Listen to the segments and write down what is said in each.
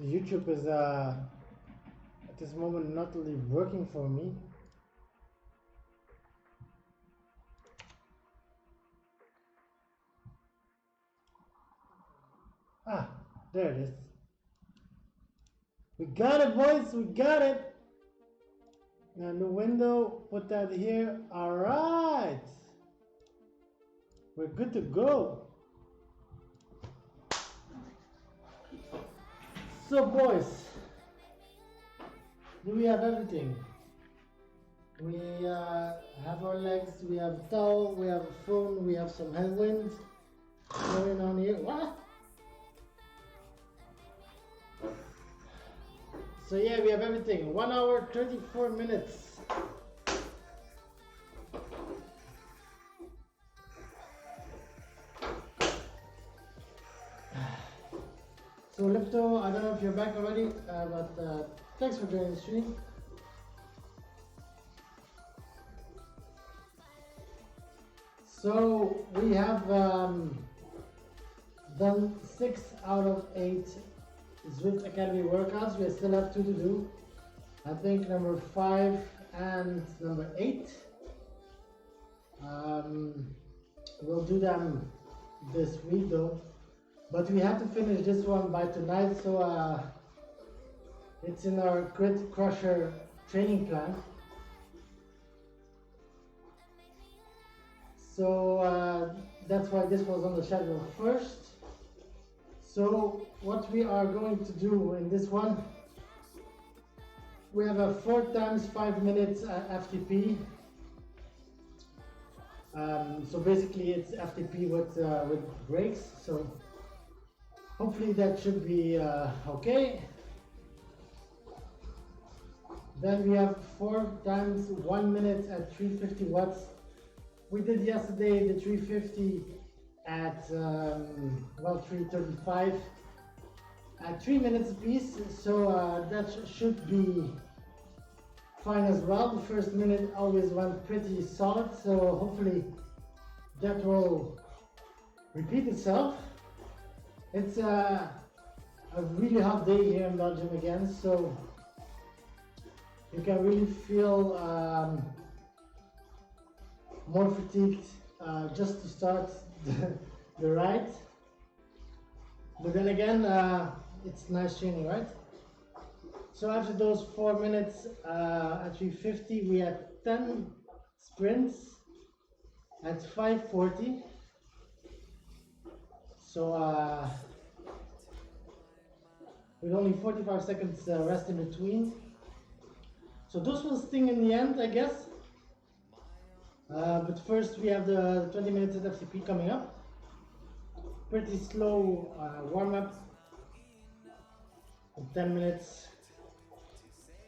YouTube is at this moment not really working for me. Ah, there it is. We got it, boys, we got it. Now the window, put that here. All right, we're good to go. So boys, do we have everything? We have our legs, we have a towel, we have a phone, we have some headwind going on here. What? So yeah, we have everything. 1 hour, 34 minutes. So Lipto, I don't know if you're back already, but thanks for joining the stream. So we have done 6 out of 8 Zwift Academy workouts. We still have 2 to do. I think number 5 and number 8. We'll do them this week though. But we have to finish this one by tonight, so it's in our Crit Crusher training plan. So that's why this was on the schedule first. So what we are going to do in this one, we have a 4 times 5 minutes FTP. So basically it's FTP with breaks. So hopefully that should be okay. Then we have 4 times 1 minute at 350 watts. We did yesterday the 350 at 335 at 3 minutes apiece, so that should be fine as well. The first minute always went pretty solid, so hopefully that will repeat itself. It's a really hot day here in Belgium again, so you can really feel more fatigued just to start the ride. But then again, it's nice training, right? So after those 4 minutes at 350, we had 10 sprints at 540. So with only 45 seconds rest in between. So those will sting in the end, I guess. But first we have the 20 minutes at FTP coming up. Pretty slow warm-up. 10 minutes.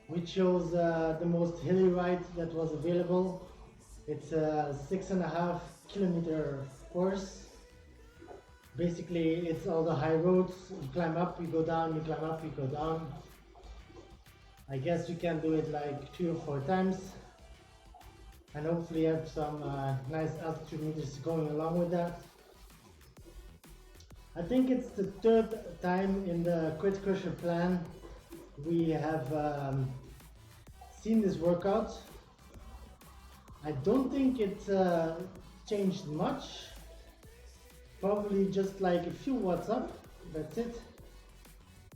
We chose the most hilly ride that was available. It's a 6.5 kilometer course. Basically, it's all the high roads. You climb up, you go down, you climb up, you go down. I guess you can do it like 3 or 4 times. And hopefully have some nice altitude meters going along with that. I think it's the 3rd time in the Crit Crusher plan we have seen this workout. I don't think it changed much. Probably just like a few watts up, that's it.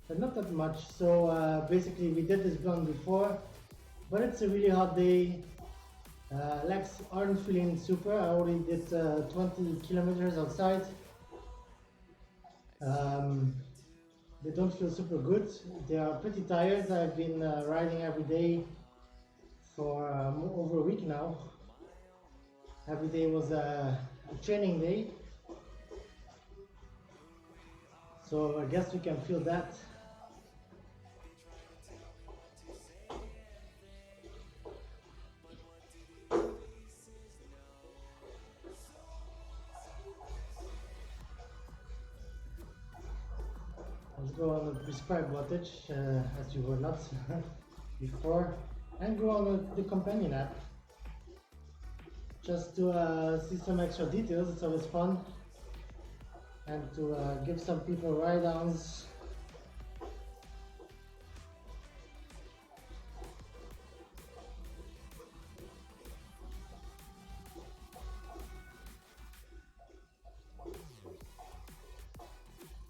But not that much. So basically we did this one before, but it's a really hot day. Legs aren't feeling super. I already did 20 kilometers outside. They don't feel super good. They are pretty tired. I've been riding every day for over a week now. Every day was a training day. So I guess we can feel that. Let's go on the prescribed wattage, as you were not before, and go on the companion app just to see some extra details. It's always fun, and to give some people ride-ons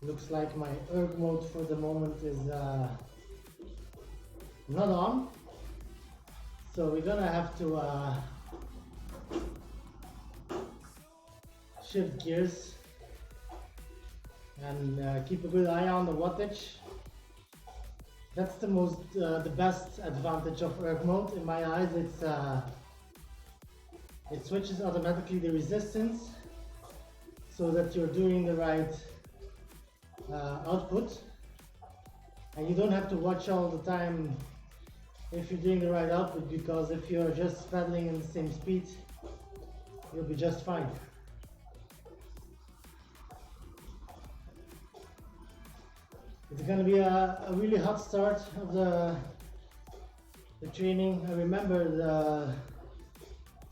Looks like my erg mode for the moment is not on. So we're gonna have to shift gears and keep a good eye on the wattage. That's the best advantage of erg mode in my eyes. It switches automatically the resistance so that you're doing the right output, and you don't have to watch all the time if you're doing the right output, because if you're just pedaling in the same speed, you'll be just fine. It's going to be a really hot start of the training. I remember the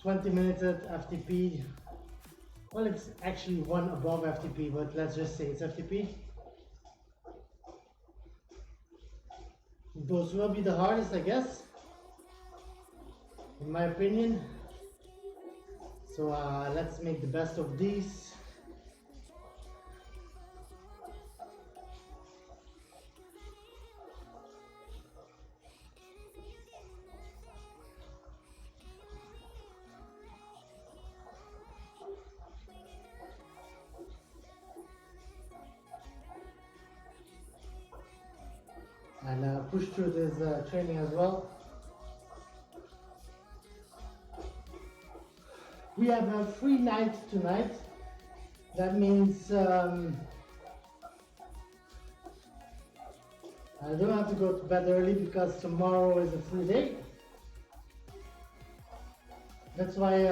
20-minute FTP. Well, it's actually one above FTP, but let's just say it's FTP. Those will be the hardest, I guess, in my opinion. So let's make the best of these. And push through this training as well. We have a free night tonight. That means I don't have to go to bed early because tomorrow is a free day. That's why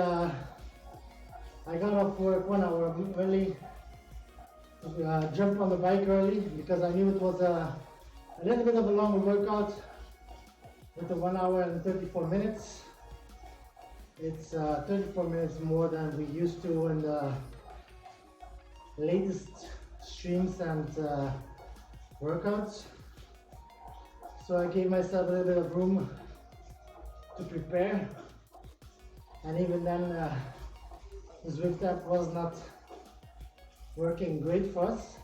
I got off work 1 hour early, jumped on the bike early because I knew it was a little bit of a longer workout with the 1 hour and 34 minutes. It's 34 minutes more than we used to in the latest streams and workouts. So I gave myself a little bit of room to prepare. And even then, the Zwift app was not working great for us.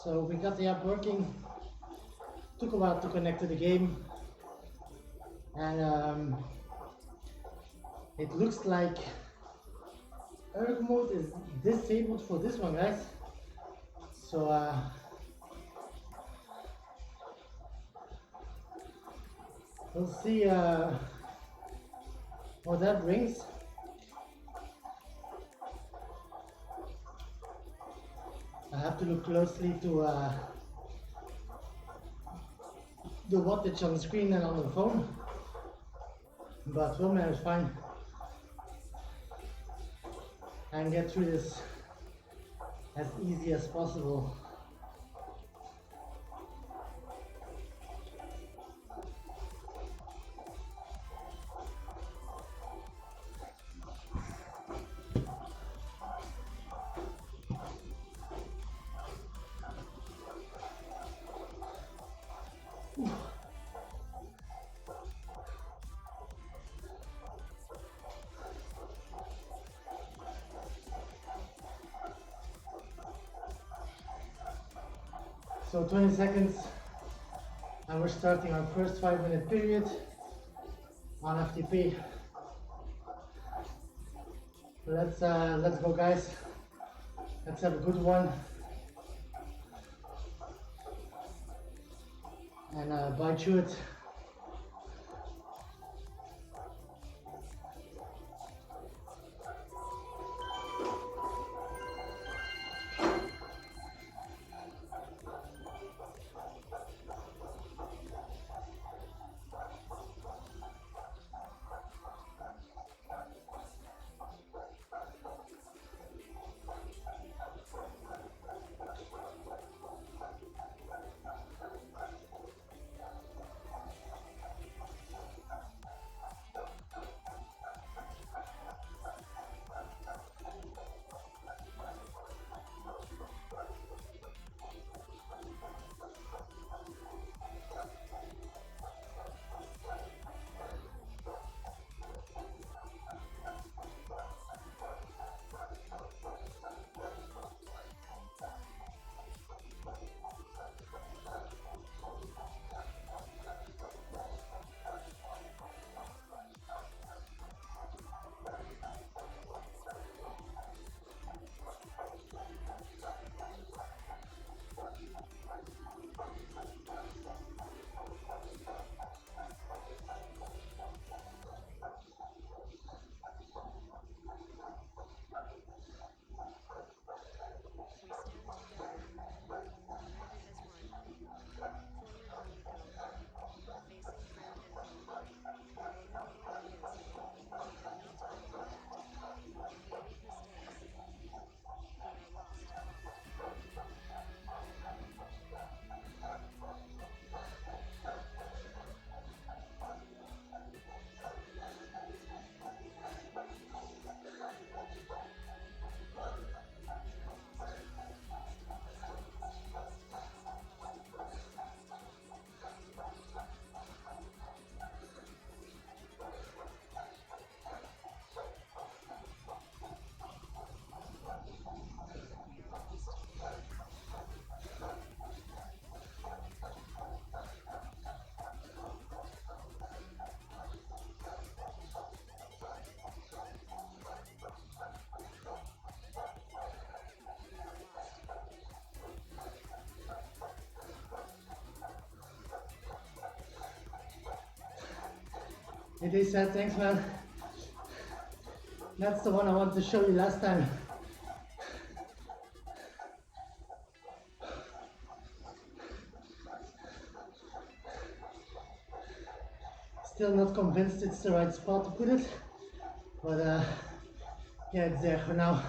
So we got the app working. Took a while to connect to the game, and it looks like erg mode is disabled for this one, guys. So we'll see what that brings. I have to look closely to the wattage on the screen and on the phone, but we'll manage fine and get through this as easy as possible. So 20 seconds, and we're starting our first 5-minute period on FTP. Let's go, guys. Let's have a good one. And bite through it. It is sad, thanks man. That's the one I wanted to show you last time. Still not convinced it's the right spot to put it, but yeah, it's there for now.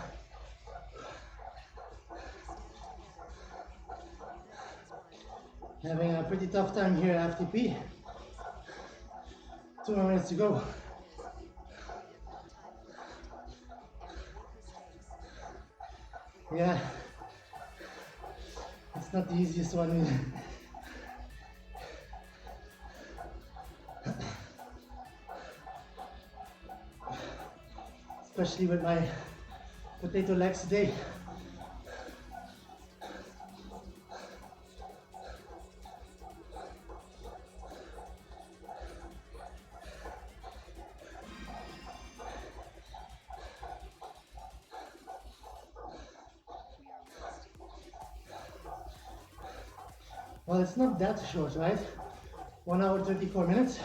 Having a pretty tough time here at FTP. 2 more minutes to go. Yeah, it's not the easiest one. Especially with my potato legs today. Well, it's not that short, right? 1 hour 34 minutes.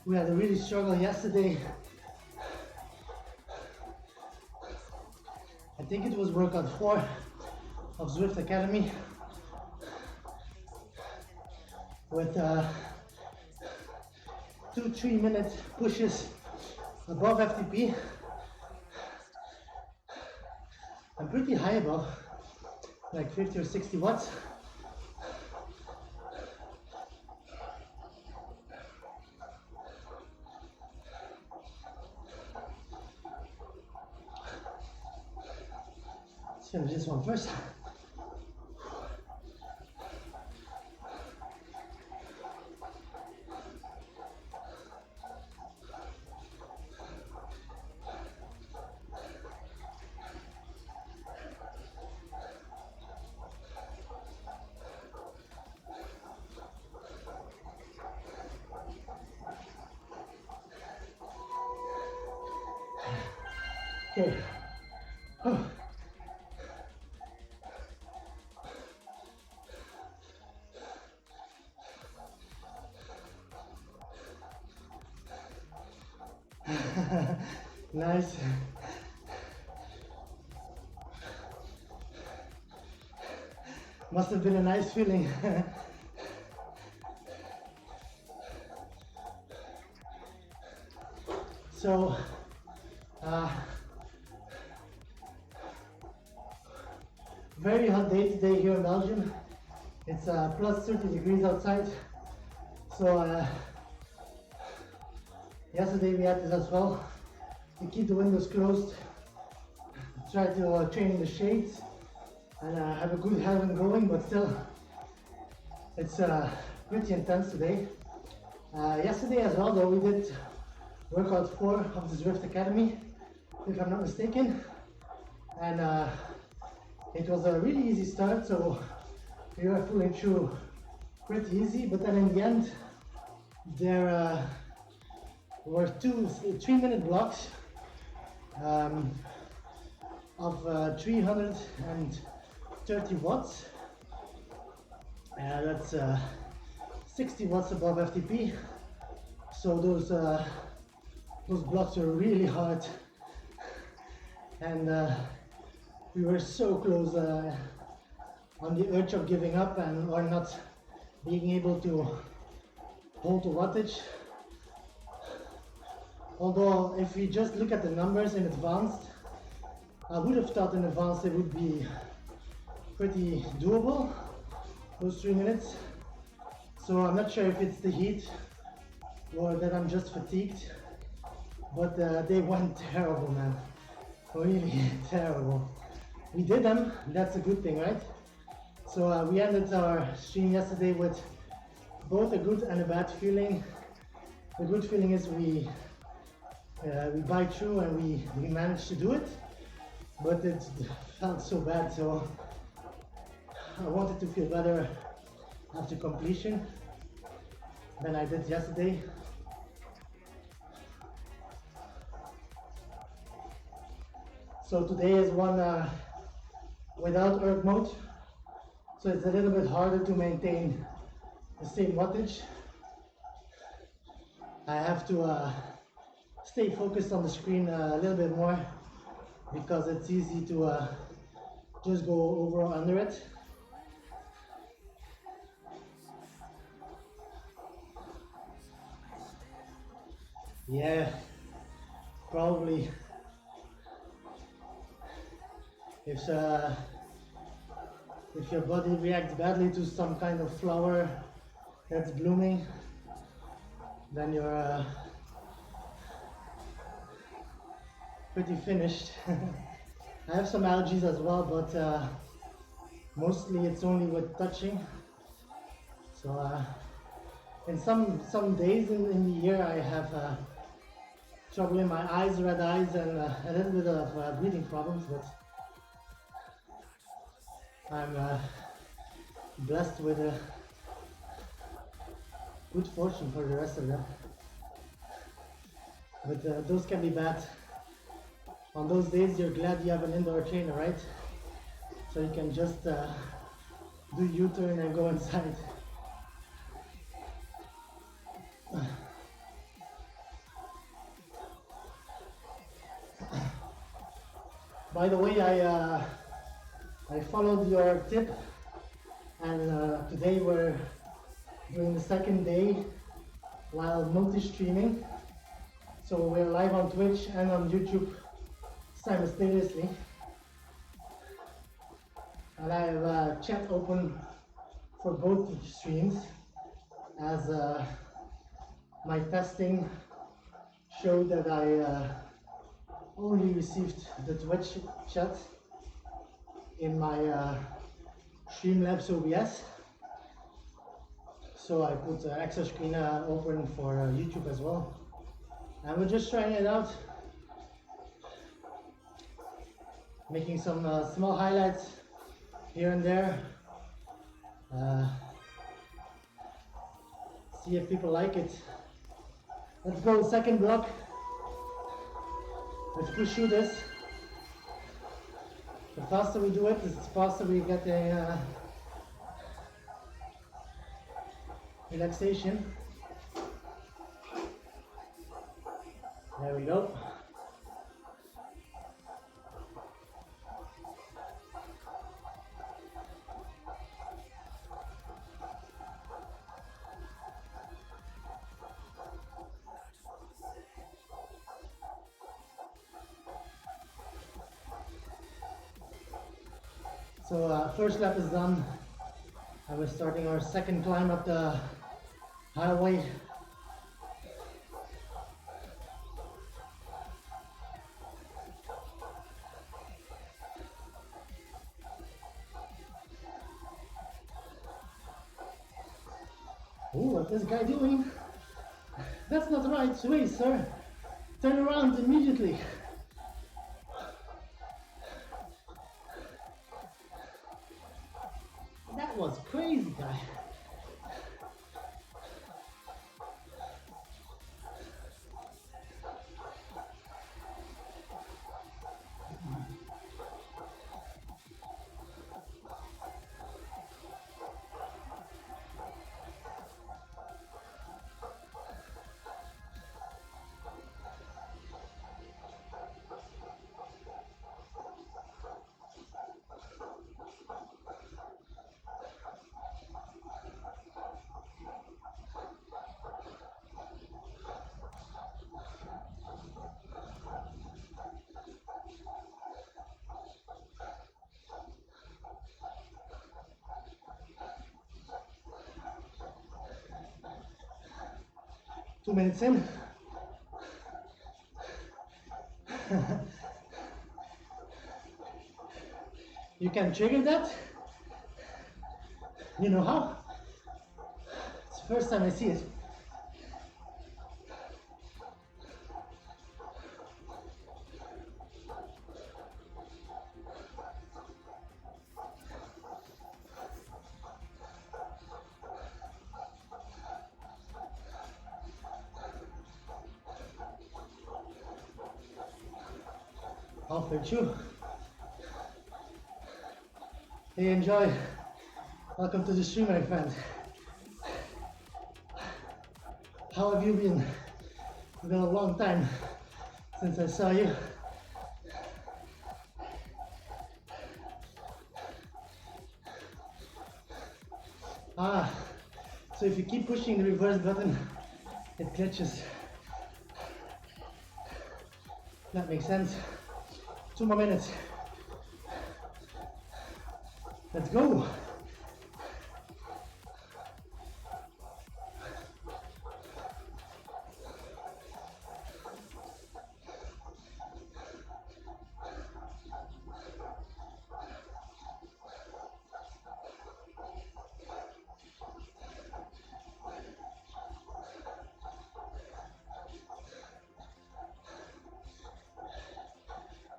We had a really struggle yesterday. I think it was workout 4 of Zwift Academy with 2-3 minute pushes above FTP. I'm pretty high above, like 50 or 60 watts. finish this one first. Okay. Oh. Nice. Must have been a nice feeling. So, very hot day today here in Belgium. It's plus 30 degrees outside. So yesterday we had this as well. To keep the windows closed, try to train in the shades and have a good heaven going, but still it's pretty intense today. Yesterday as well though, we did workout 4 of the Zwift Academy, if I'm not mistaken, and it was a really easy start, so we were pulling through pretty easy, but then in the end there were 3-minute blocks of 330 watts. That's 60 watts above FTP. So those blocks were really hard, and we were so close on the urge of giving up and or not being able to hold the wattage. Although if we just look at the numbers in advance, I would have thought in advance it would be pretty doable, those 3 minutes. So I'm not sure if it's the heat or that I'm just fatigued, but they went terrible, man. Really terrible. We did them, that's a good thing, right? So we ended our stream yesterday with both a good and a bad feeling. The good feeling is we bite through and we managed to do it, but it felt so bad, so I wanted to feel better after completion than I did yesterday. So today is one without erg mode, so it's a little bit harder to maintain the same wattage. I have to stay focused on the screen a little bit more because it's easy to just go over or under it. Yeah, probably. If your body reacts badly to some kind of flower that's blooming, then you're pretty finished. I have some allergies as well, but mostly it's only with touching. So in some days in the year I have trouble in my eyes, red eyes, and a little bit of breathing problems, but I'm blessed with good fortune for the rest of them. But those can be bad. On those days you're glad you have an indoor trainer, right? So you can just do U-turn and go inside. By the way, I followed your tip, and today we're doing the second day while multi-streaming. So we're live on Twitch and on YouTube simultaneously. And I have a chat open for both streams, as my testing showed that I only received the Twitch chat. in my Streamlabs OBS. So I put extra screen open for YouTube as well. And we're just trying it out. Making some small highlights here and there. See if people like it. Let's go second block. Let's push through this. The faster we do it, the faster we get a relaxation. There we go. So first lap is done, and we're starting our second climb up the highway. Oh, what is this guy doing? That's not the right way, sir. Turn around immediately. That was crazy, guy. Two minutes in. You can trigger that. You know how? It's the first time I see it. Halfway through. Hey, enjoy. Welcome to the stream, my friend. How have you been? It's been a long time since I saw you. So if you keep pushing the reverse button, it glitches. That makes sense. 2 more minutes. Let's go.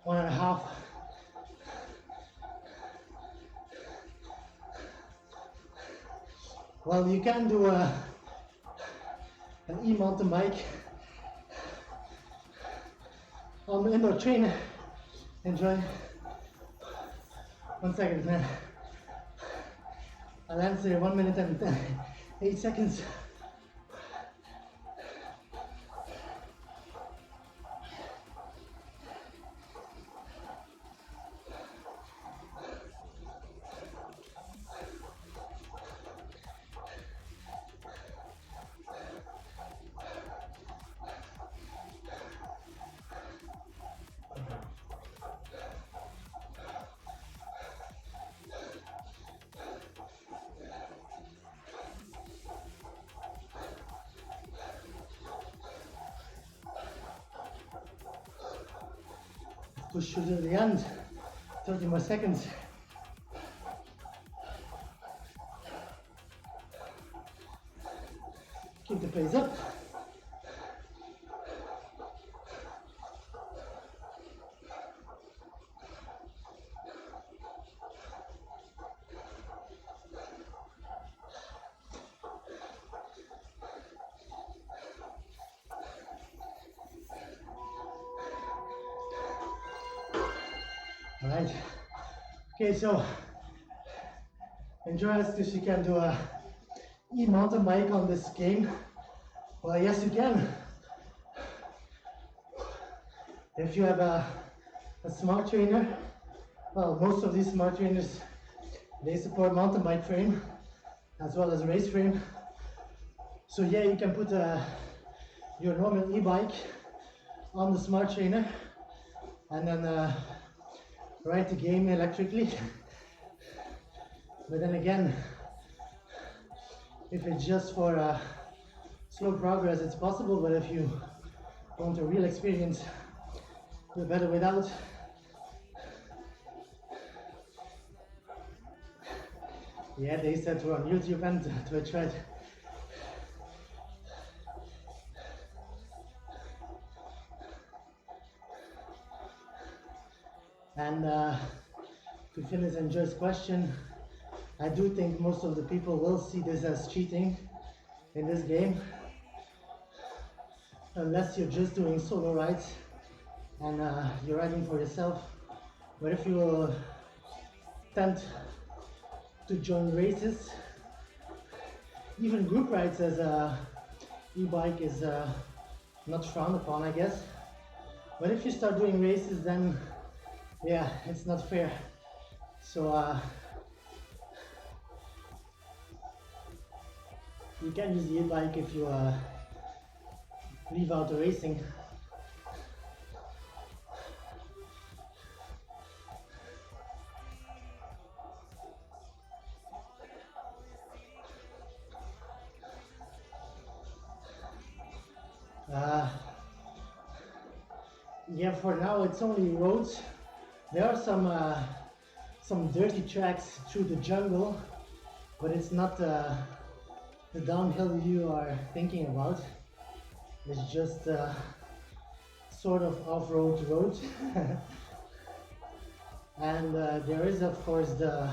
One and a half. Well, you can do an e-mountain bike on the indoor train. Enjoy. 1 second, man. I'll answer 1 minute and 8 seconds. Push to the end. 30 more seconds. keep the pace up. All right. Okay, so enjoy as if you can do a e-mountain bike on this game. Well, yes, you can. If you have a smart trainer, well, most of these smart trainers, they support mountain bike frame as well as race frame. So yeah, you can put your normal e-bike on the smart trainer and then ride the game electrically. But then again, if it's just for slow progress, it's possible, but if you want a real experience, you're better without. Yeah, they said we're on YouTube and Twitch, right? And to finish Enjoy's question, I do think most of the people will see this as cheating in this game, unless you're just doing solo rides and you're riding for yourself. But if you tend to join races, even group rides as a e-bike is not frowned upon, I guess. But if you start doing races, then yeah, it's not fair. So you can use the e-bike if you leave out the racing. Yeah, for now it's only roads. There are some dirty tracks through the jungle, but it's not the downhill you are thinking about. It's just sort of off-road road. And there is of course the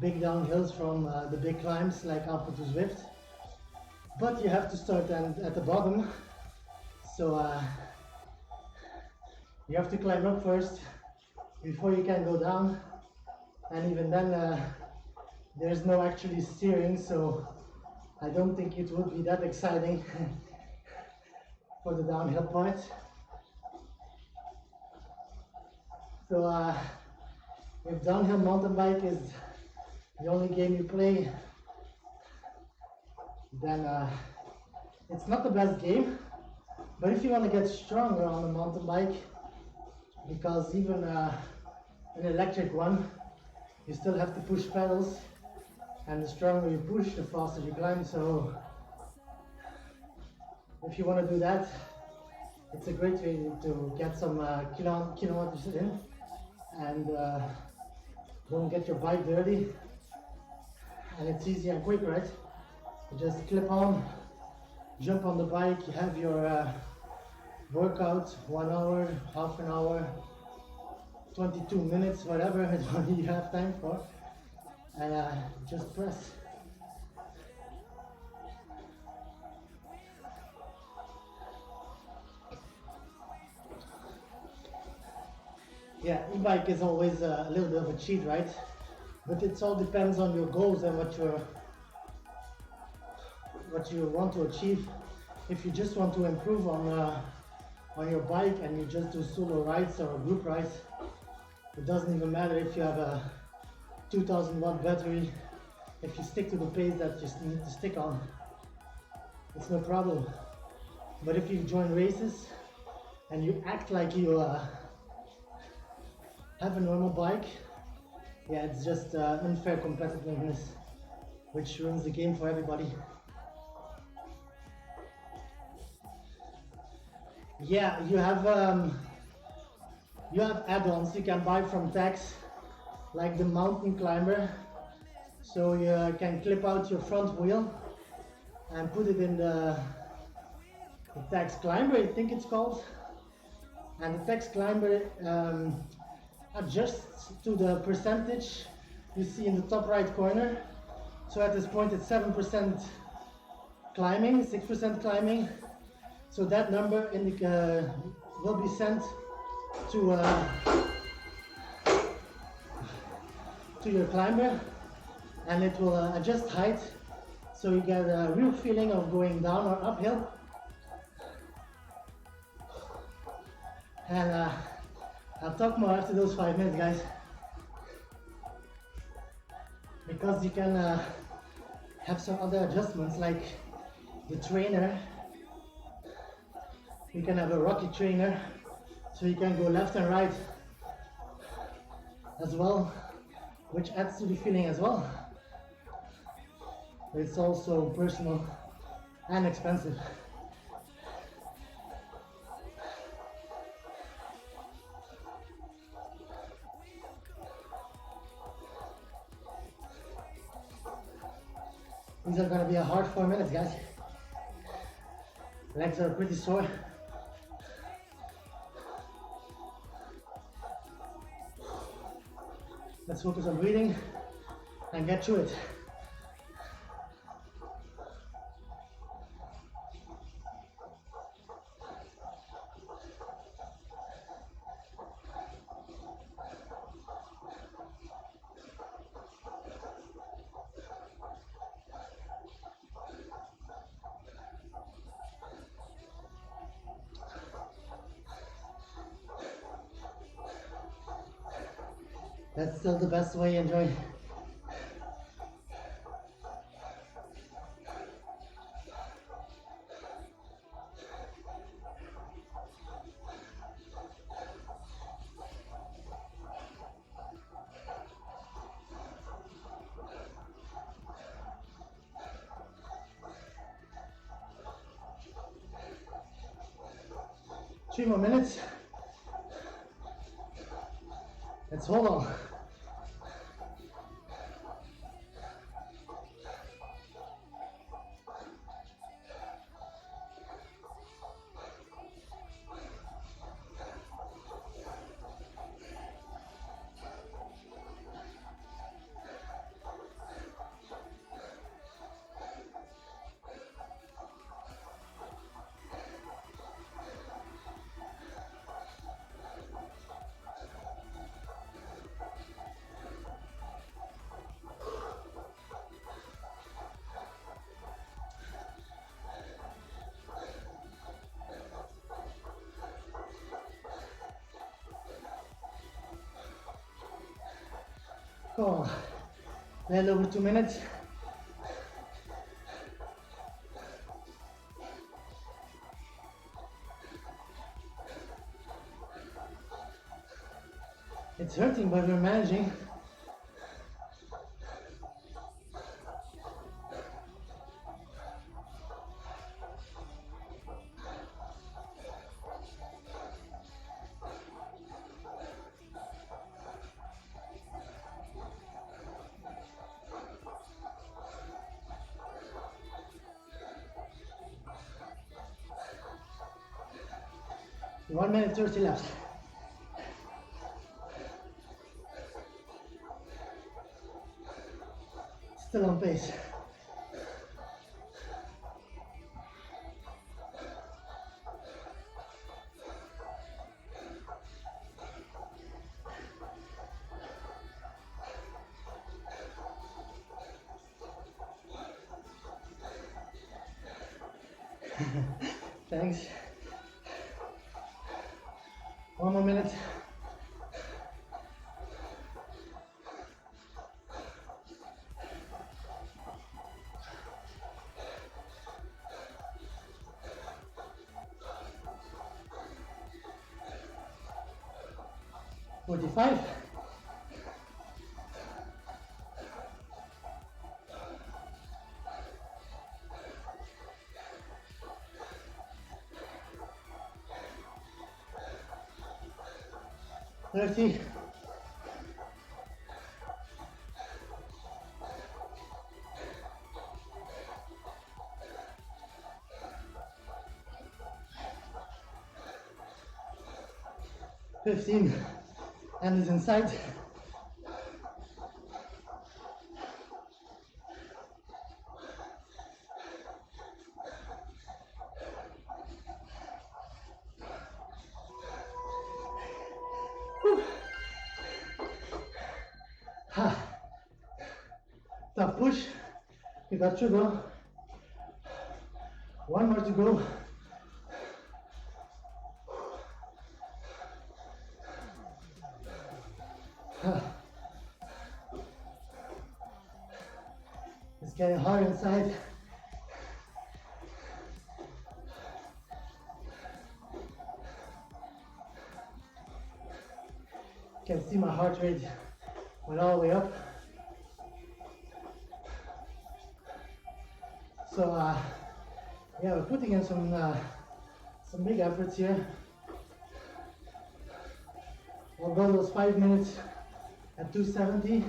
big downhills from the big climbs like Alpe to Zwift, but you have to start at the bottom, so you have to climb up first before you can go down, and even then there's no actually steering, so I don't think it would be that exciting for the downhill part. So if downhill mountain bike is the only game you play, then it's not the best game. But if you want to get stronger on the mountain bike, because even an electric one, you still have to push pedals, and the stronger you push, the faster you climb. So if you want to do that, it's a great way to get some kilometers in and don't get your bike dirty. And it's easy and quick, right? You just clip on, jump on the bike, you have your workout, 1 hour, half an hour, 22 minutes, whatever you have time for, and just press. Yeah, e-bike is always a little bit of a cheat, right? But it all depends on your goals and what you want to achieve. If you just want to improve on your bike and you just do solo rides or group rides, it doesn't even matter if you have a 2000 watt battery. If you stick to the pace that you need to stick on, it's no problem. But if you join races and you act like you have a normal bike, yeah, it's just unfair competitiveness, which ruins the game for everybody. Yeah, you have add-ons you can buy from tags, like the mountain climber. So you can clip out your front wheel and put it in the text climber, I think it's called. And the text climber adjusts to the percentage you see in the top right corner. So at this point it's 7% climbing, 6% climbing. So that number will be sent to your climber, and it will adjust height, so you get a real feeling of going down or uphill. And I'll talk more after those 5 minutes, guys, because you can have some other adjustments, like the trainer. You can have a rocky trainer, so you can go left and right as well, which adds to the feeling as well. But it's also personal and expensive. These are gonna be a hard 4 minutes, guys. Legs are pretty sore. Let's focus on breathing and get through it. That's still the best way, enjoy. Three more minutes. Let's hold on. Oh, a little over 2 minutes. It's hurting, but we're managing. One minute 30 left. Still on pace. Thanks. One more minute. Forty-five. 30. 15 and is inside. Tough push. We got through though. One more to go. It's getting hard inside. You can see my heart rate went all the way up. So yeah, we're putting in some big efforts here. We'll go those 5 minutes at 270.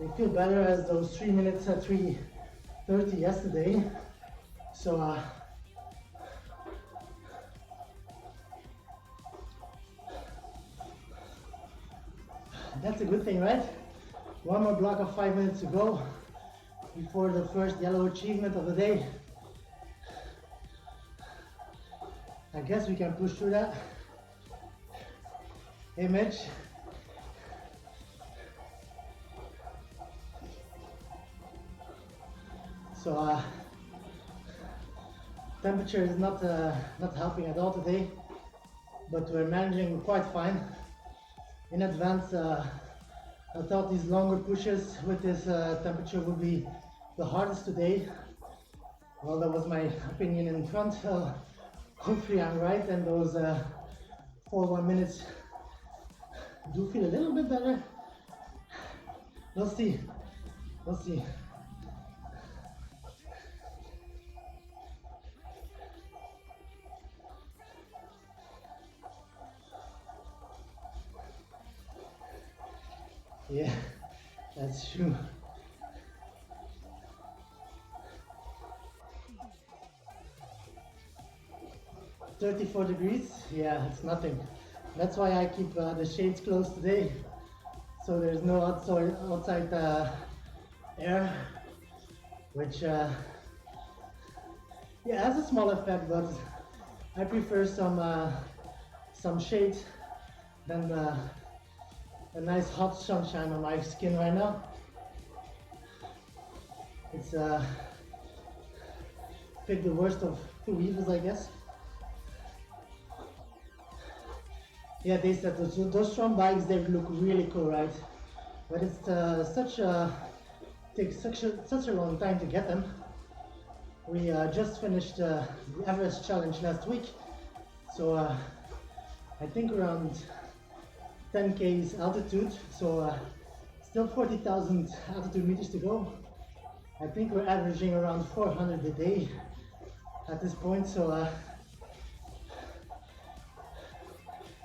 They feel better as those 3 minutes at 330 yesterday. So that's a good thing, right? One more block of 5 minutes to go before the first yellow achievement of the day. I guess we can push through that. Hey Mitch. So temperature is not helping at all today, but we're managing quite fine. In advance, I thought these longer pushes with this temperature would be the hardest today. Well, that was my opinion in front. Hopefully I'm right, and those 4 minutes do feel a little bit better. We'll see. We'll see. Yeah, that's true. "34 degrees, yeah, it's nothing. That's why I keep the shades closed today, so there's no outside air, which yeah, has a small effect, but I prefer some shade than a nice hot sunshine on my skin right now. It's pick the worst of two evils, I guess. Yeah, they said those strong bikes, they look really cool, right? But it's takes such a long time to get them. We just finished the Everest challenge last week, so I think around 10 k's altitude, so still 40,000 altitude meters to go. I think we're averaging around 400 a day at this point, so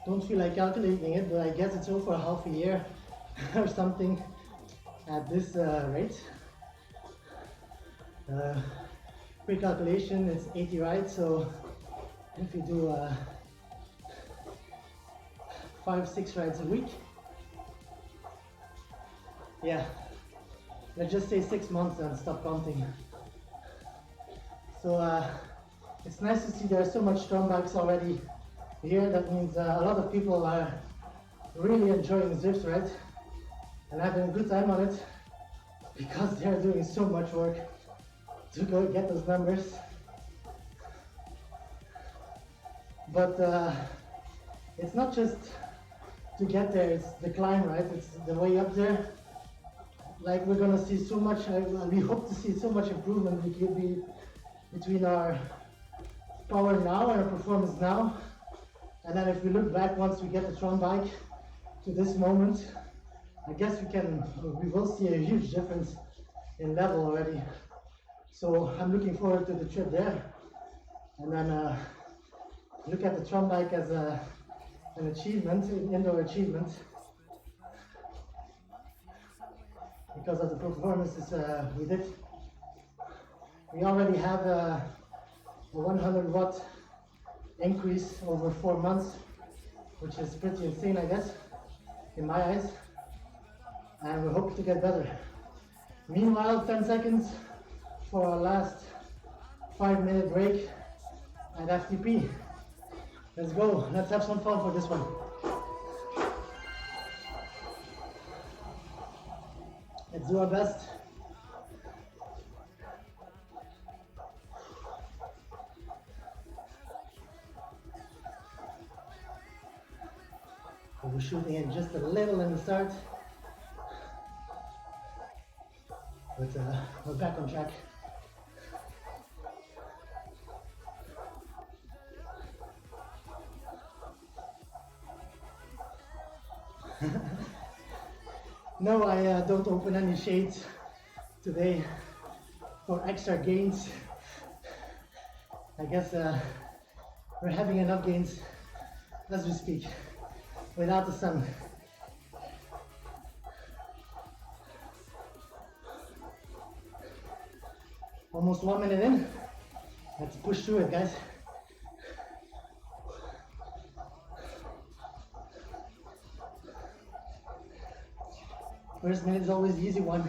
don't feel like calculating it, but I guess it's over half a year or something at this rate. Quick calculation, it's 80 rides, so if you do 5-6 rides a week, yeah, let's just say 6 months and stop counting. So it's nice to see there's so much strong bikes already here. That means a lot of people are really enjoying Zwift, right? And having a good time on it, because they're doing so much work to go get those numbers. But it's not just to get there, it's the climb, right? It's the way up there. Like, we're gonna see so much, we hope to see so much improvement between our power now and our performance now. And then if we look back once we get the Tron bike to this moment, I guess we will see a huge difference in level already. So I'm looking forward to the trip there. And then look at the Tron bike as an achievement, an indoor achievement, because of the performances we did. We already have a 100 watt increase over 4 months which is pretty insane, I guess, in my eyes. And we hope to get better. Meanwhile, 10 seconds for our last 5-minute break at FTP. Let's go, let's have some fun for this one. Let's do our best. We're shooting in just a little in the start, but we're back on track. No, I don't open any shades today for extra gains. I guess we're having enough gains as we speak, without the sun. Almost 1 minute in. Let's push through it, guys. First minute is always the easy one.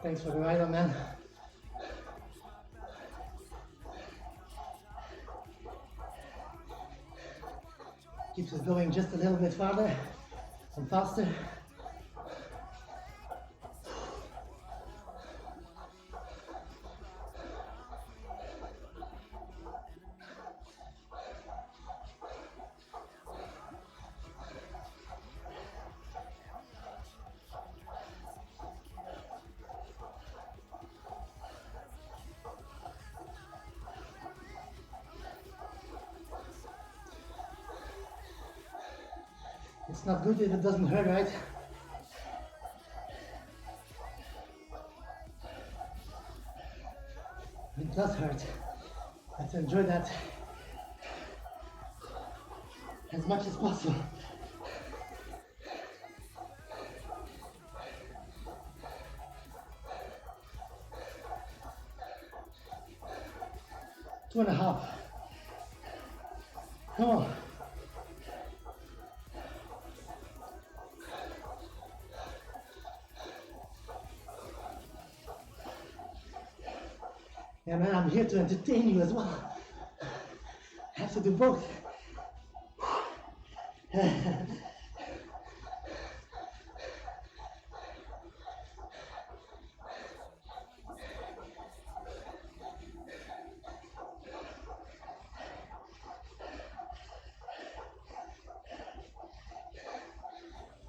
Thanks for the ride, man. Keeps us going just a little bit farther and faster. It's not good if it doesn't hurt, right? It does hurt. Let's enjoy that as much as possible. Two and a half. Come on. Yeah, man, I'm here to entertain you as well. I have to do both.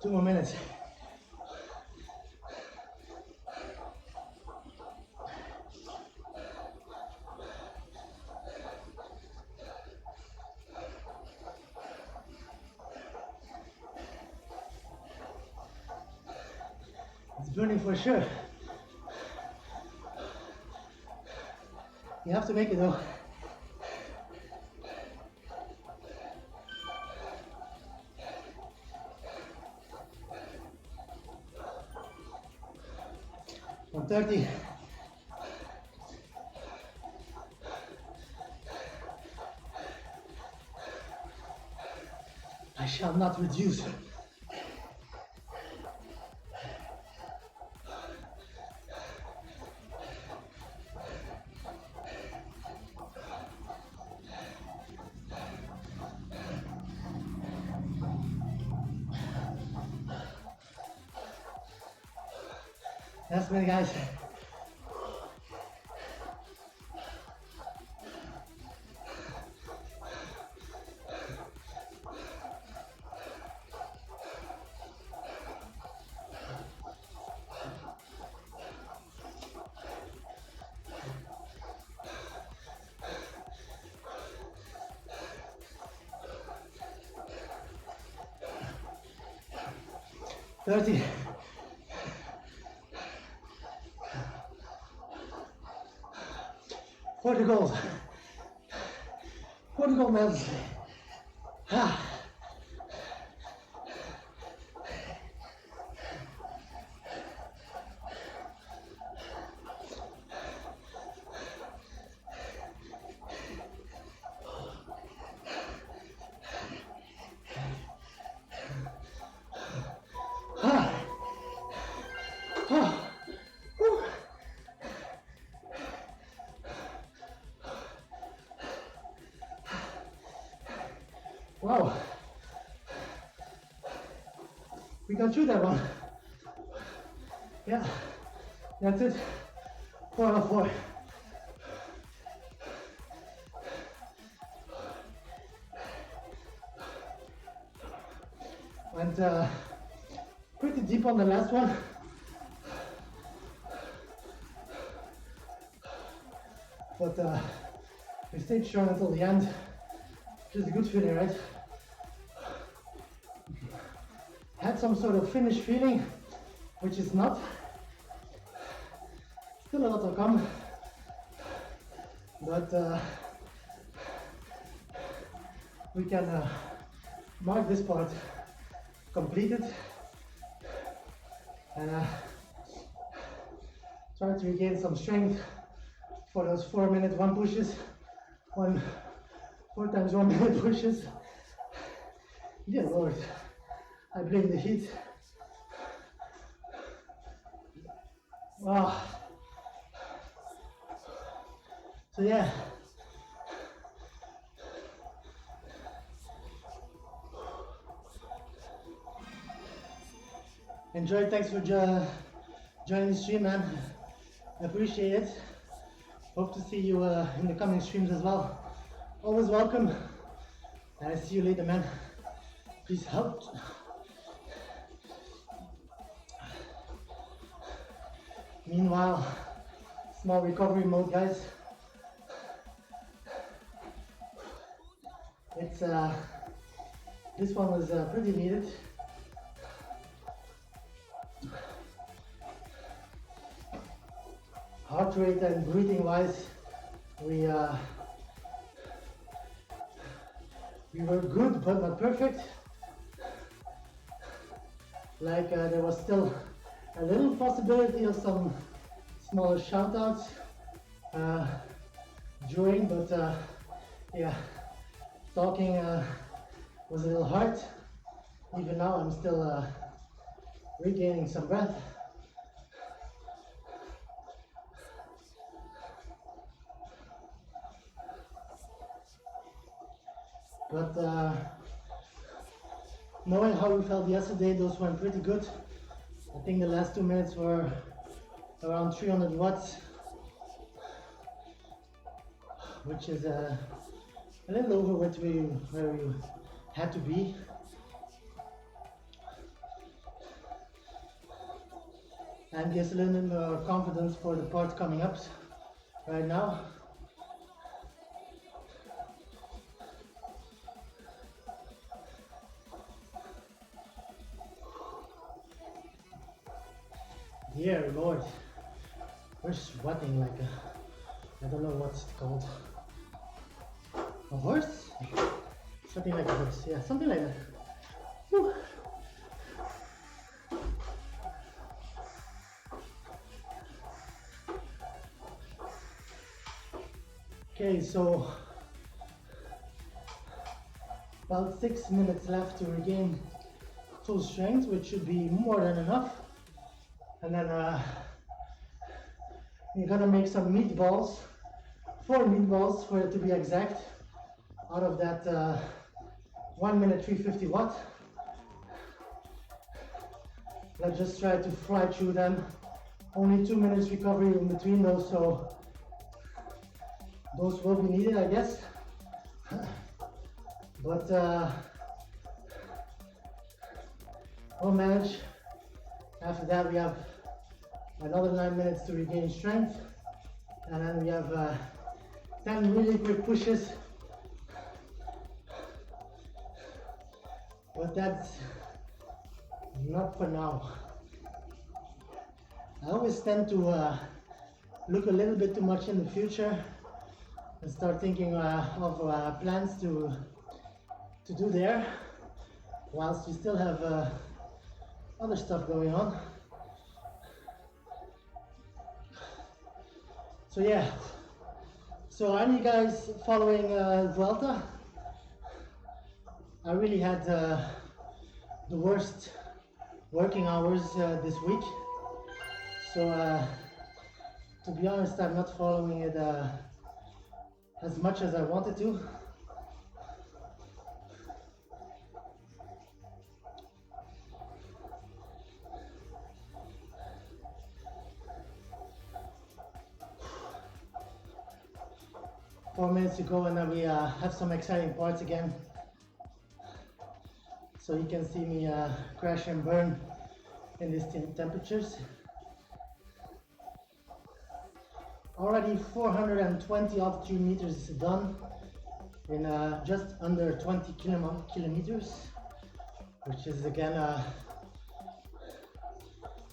2 more minutes. It's burning for sure. You have to make it though. On 30. I shall not reduce. Last minute, guys. $30. For the gold. For the gold medals. Wow. We got through that one. Yeah, that's it. 4 out of 4. Went pretty deep on the last one. But we stayed strong until the end. Just a good feeling, right? Had some sort of finish feeling, which is not. Still a lot to come. But we can mark this part completed and try to regain some strength for those 4-minute one pushes, 4 times 1 minute pushes. Dear Lord, I blame the heat. Wow. So yeah. Enjoy, thanks for joining the stream, man. I appreciate it. Hope to see you in the coming streams as well. Always welcome. And I see you later, man. Please help. Meanwhile, small recovery mode, guys. It's this one was pretty needed. Heart rate and breathing wise, we were good but not perfect. Like there was still a little possibility of some smaller shout outs during, but yeah, talking was a little hard. Even now I'm still regaining some breath. But knowing how we felt yesterday, those went pretty good. I think the last 2 minutes were around 300 watts, which is a little over where we had to be. And gives a little bit more confidence for the part coming up right now. Dear Lord, we're sweating like I don't know what's it called. A horse? Something like a horse, yeah, something like that. Whew. Okay, so about 6 minutes left to regain full strength, which should be more than enough. And then you're gonna make some meatballs, 4 meatballs for it to be exact, out of that 1 minute 350 watt. Let's just try to fly through them. Only 2 minutes recovery in between those, so those will be needed, I guess. But we'll manage. After that, we have another 9 minutes to regain strength, and then we have 10 really quick pushes. But that's not for now. I always tend to look a little bit too much in the future and start thinking of plans to do there, whilst we still have other stuff going on. So yeah, so are you guys following Vuelta? I really had the worst working hours this week, so to be honest, I'm not following it as much as I wanted to. minutes to go, and then we have some exciting parts again. So you can see me crash and burn in these temperatures. Already 420 altitude meters done in just under 20 kilometers, which is again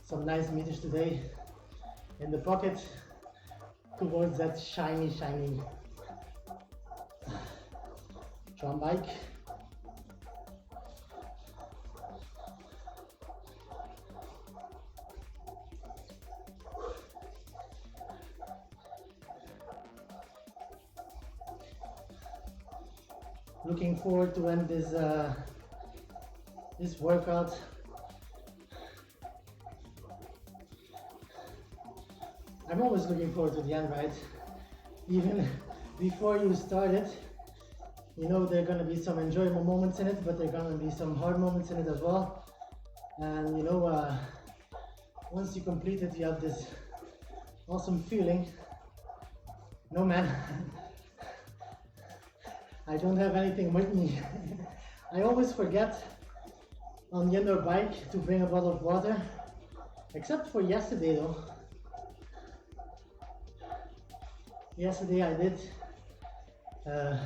some nice meters today in the pocket towards that shiny tram bike. Looking forward to end this workout. I'm always looking forward to the end, right? Even before you start it, you know there are going to be some enjoyable moments in it, but there are going to be some hard moments in it as well. And you know, once you complete it, you have this awesome feeling. No man, I don't have anything with me. I always forget on the indoor bike to bring a bottle of water, except for yesterday though. Yesterday I did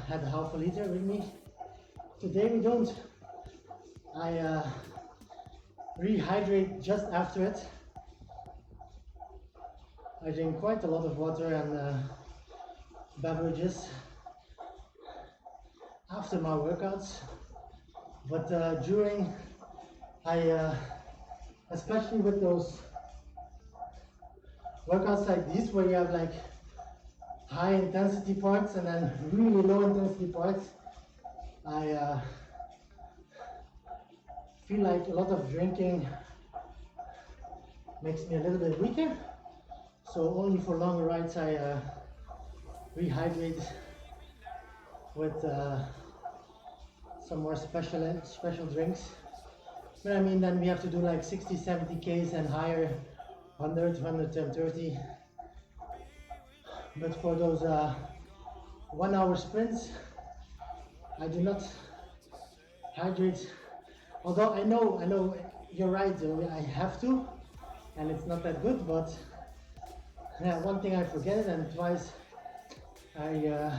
had half a liter with me. Today we don't. I rehydrate just after it. I drink quite a lot of water and beverages after my workouts, but during, especially with those workouts like these where you have like high intensity parts and then really low intensity parts, I feel like a lot of drinking makes me a little bit weaker, so only for longer rides I rehydrate with some more special drinks. But I mean, then we have to do like 60-70 Ks and higher, 100, 130. But for those 1 hour sprints, I do not hydrate. Although I know you're right, I have to, and it's not that good. But one thing I forget, and twice I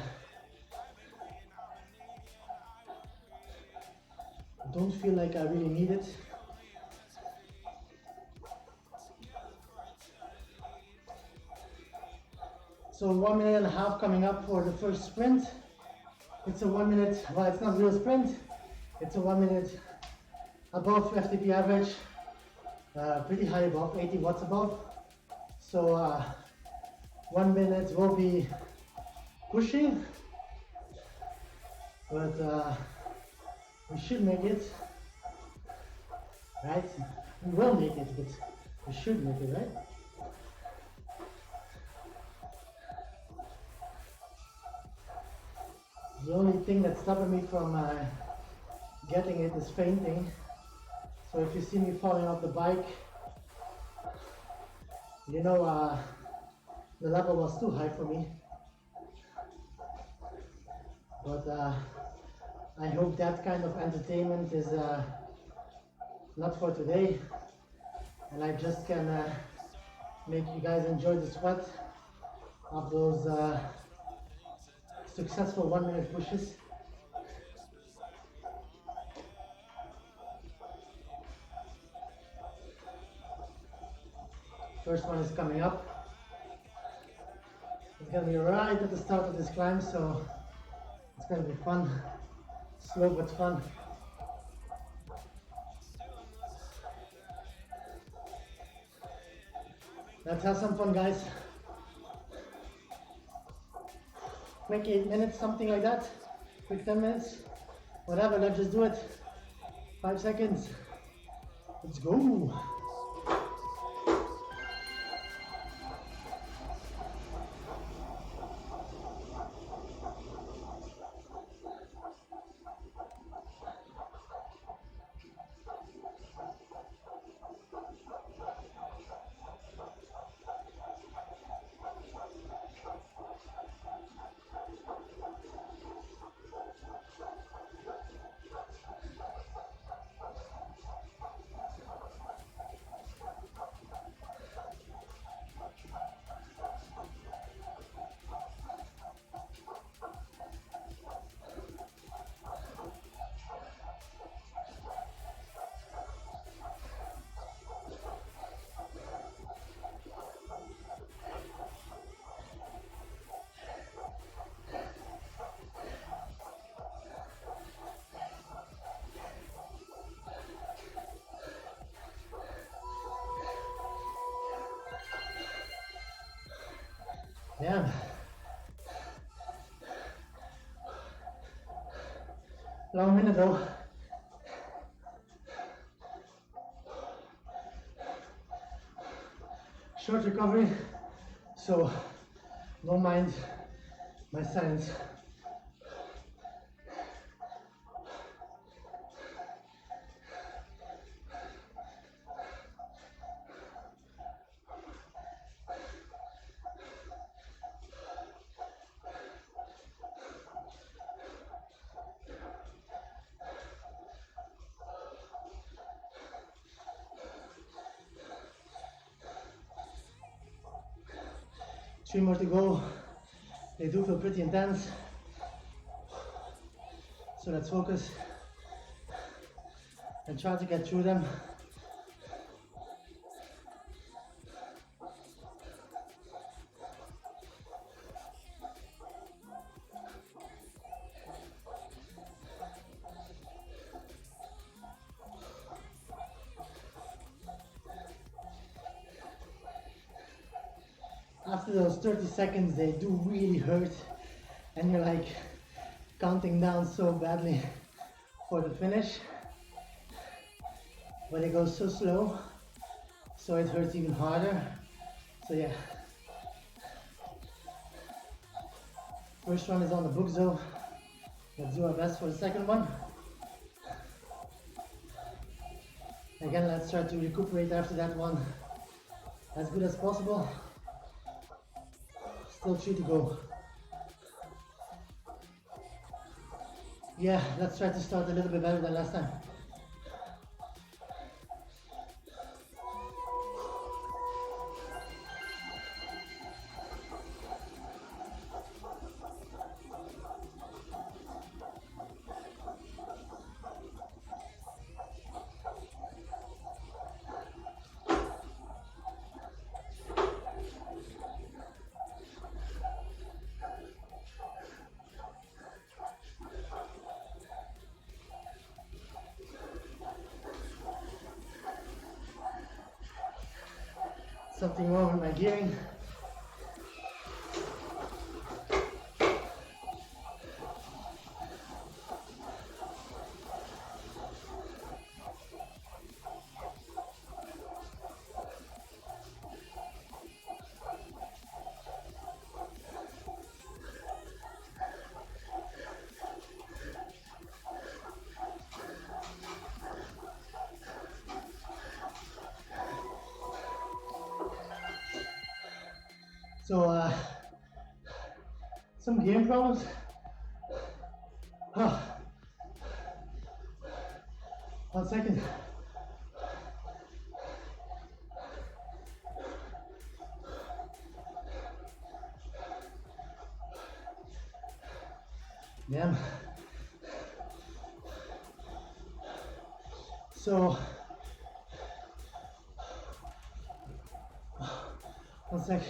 don't feel like I really need it. So 1.5 minutes coming up for the first sprint. It's a 1 minute, well, it's not a real sprint. It's a 1 minute above FTP average, pretty high above, 80 watts above. So 1 minute will be pushing, but we should make it, right? We will make it, but we should make it, right? The only thing that's stopping me from getting it is fainting. So if you see me falling off the bike, you know the level was too high for me. But I hope that kind of entertainment is not for today, and I just can make you guys enjoy the sweat of those successful 1 minute pushes. First one is coming up. It's gonna be right at the start of this climb, so it's gonna be fun. Slow but fun. Let's have some fun, guys. Quick 8 minutes, something like that. Quick 10 minutes. Whatever, let's just do it. 5 seconds. Let's go. Damn. Long minute though. Short recovery, so don't mind my silence. Three more to go. They do feel pretty intense. So let's focus and try to get through them. After those 30 seconds, they do really hurt, and you're like counting down so badly for the finish, but it goes so slow, so it hurts even harder. So yeah, first one is on the books though. Let's do our best for the second one. Again, let's try to recuperate after that one as good as possible. Still 3 to go. Yeah, let's try to start a little bit better than last time. Something wrong with my gearing. So, some game problems. Oh. 1 second. Damn. So, 1 sec.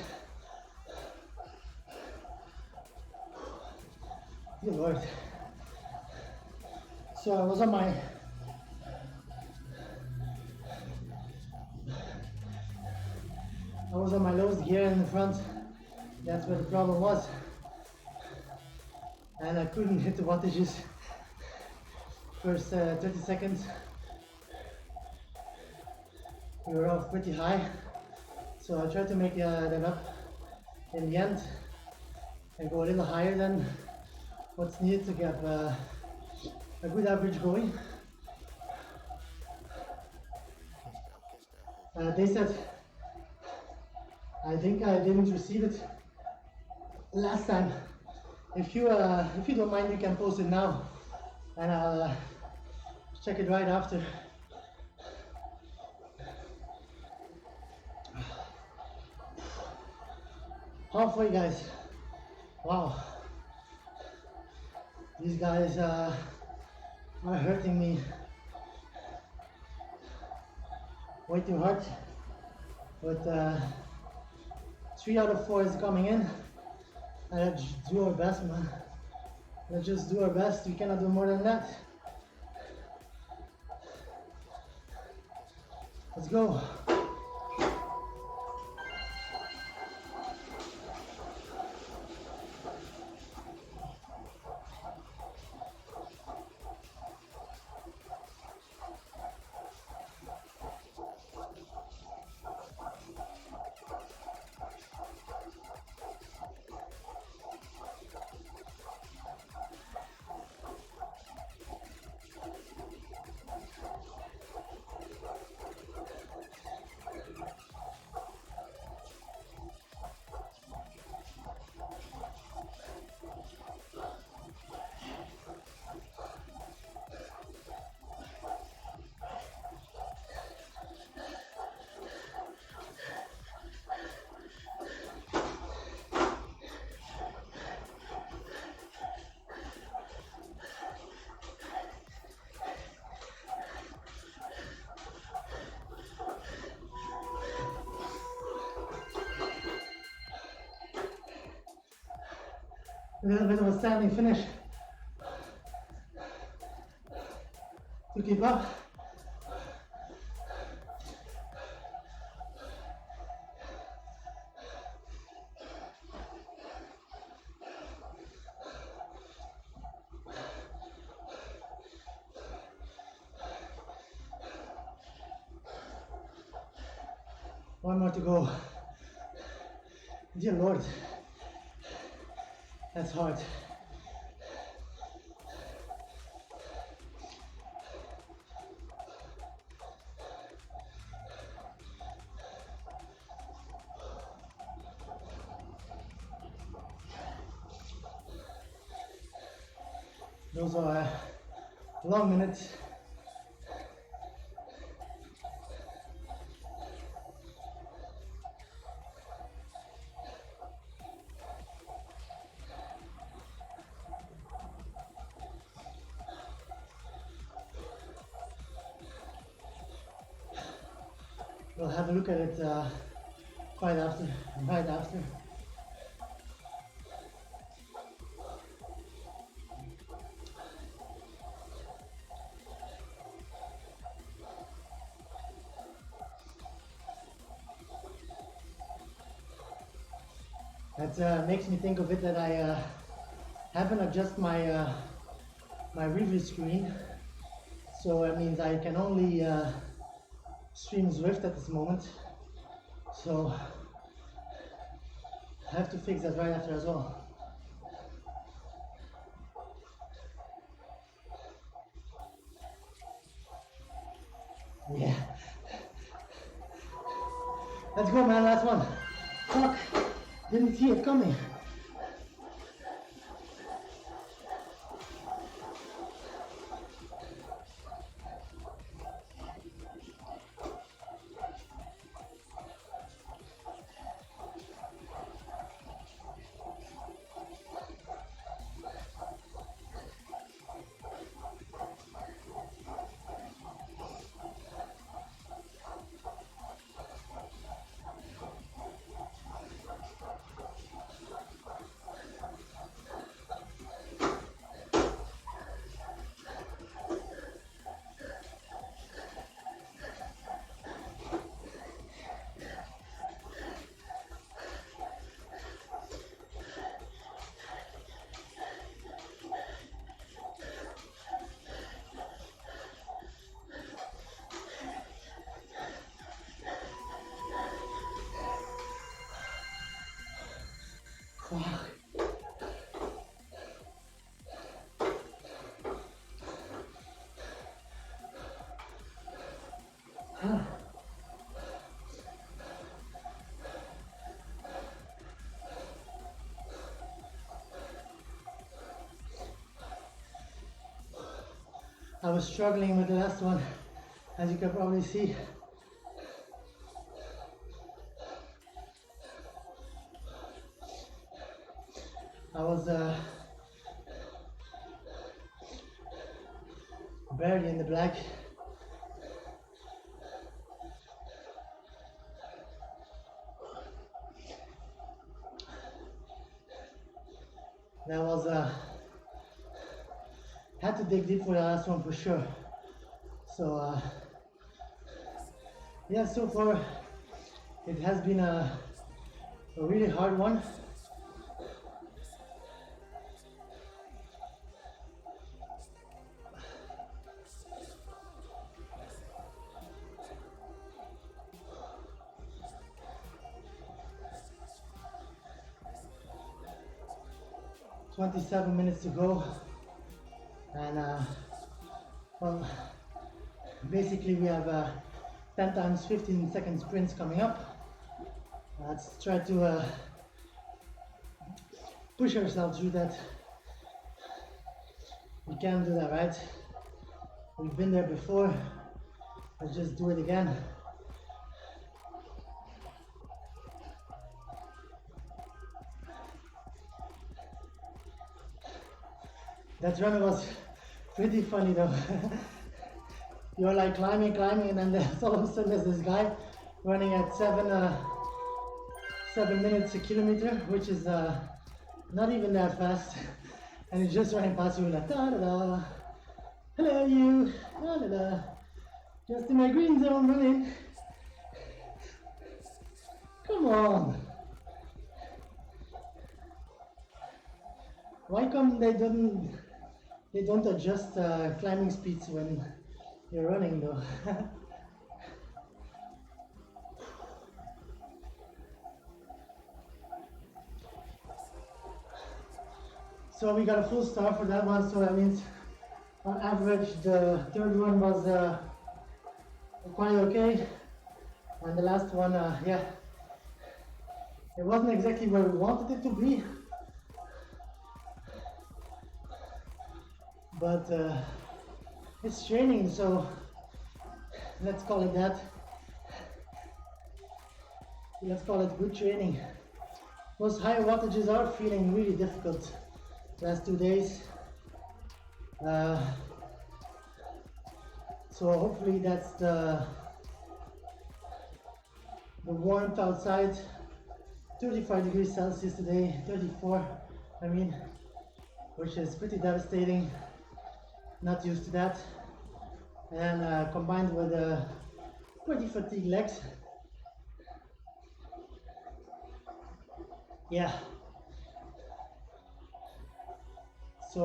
Good Lord. So I was on my lowest gear in the front. That's where the problem was. And I couldn't hit the wattages first 30 seconds. We were off pretty high. So I tried to make them up in the end and go a little higher than what's needed to get a good average going. They said, I think I didn't receive it last time. If you don't mind, you can post it now, and I'll check it right after. Halfway, guys. Wow. These guys are hurting me way too hard, but 3 out of 4 is coming in, and let's do our best, man. Let's just do our best. We cannot do more than that. Let's go. little bit of a standing finish to keep up. One more to go. Dear Lord, that's hard. Those are long minutes. We'll have a look at it right after. That makes me think of it that I haven't adjusted my my review screen, so it means I can only stream Zwift at this moment, so I have to fix that right after as well. Yeah. Let's go, man, last one. Fuck, didn't see it coming. I was struggling with the last one, as you can probably see. I was barely in the black. That was had to dig deep for the last one for sure. So yeah, so far it has been a really hard one. "27 minutes to go, and well, basically we have 10 times 15 second sprints coming up. Let's try to push ourselves through that. We can do that, right? We've been there before. Let's just do it again. That run was pretty funny though. You're like climbing, and then all of a sudden there's this guy running at 7 minutes a kilometer, which is not even that fast, and it's just running past you like da da da. Hello you, da da da. Just in my green zone running. Come on. Why come they don't adjust climbing speeds when you're running though? So we got a full star for that one, so that means on average the third one was quite okay, and the last one, yeah, it wasn't exactly where we wanted it to be, but it's training, so let's call it that. Let's call it good training. Those high wattages are feeling really difficult last 2 days. So hopefully that's the warmth outside. 35 degrees Celsius today, 34 I mean, which is pretty devastating. Not used to that. And combined with pretty fatigued legs. Yeah. So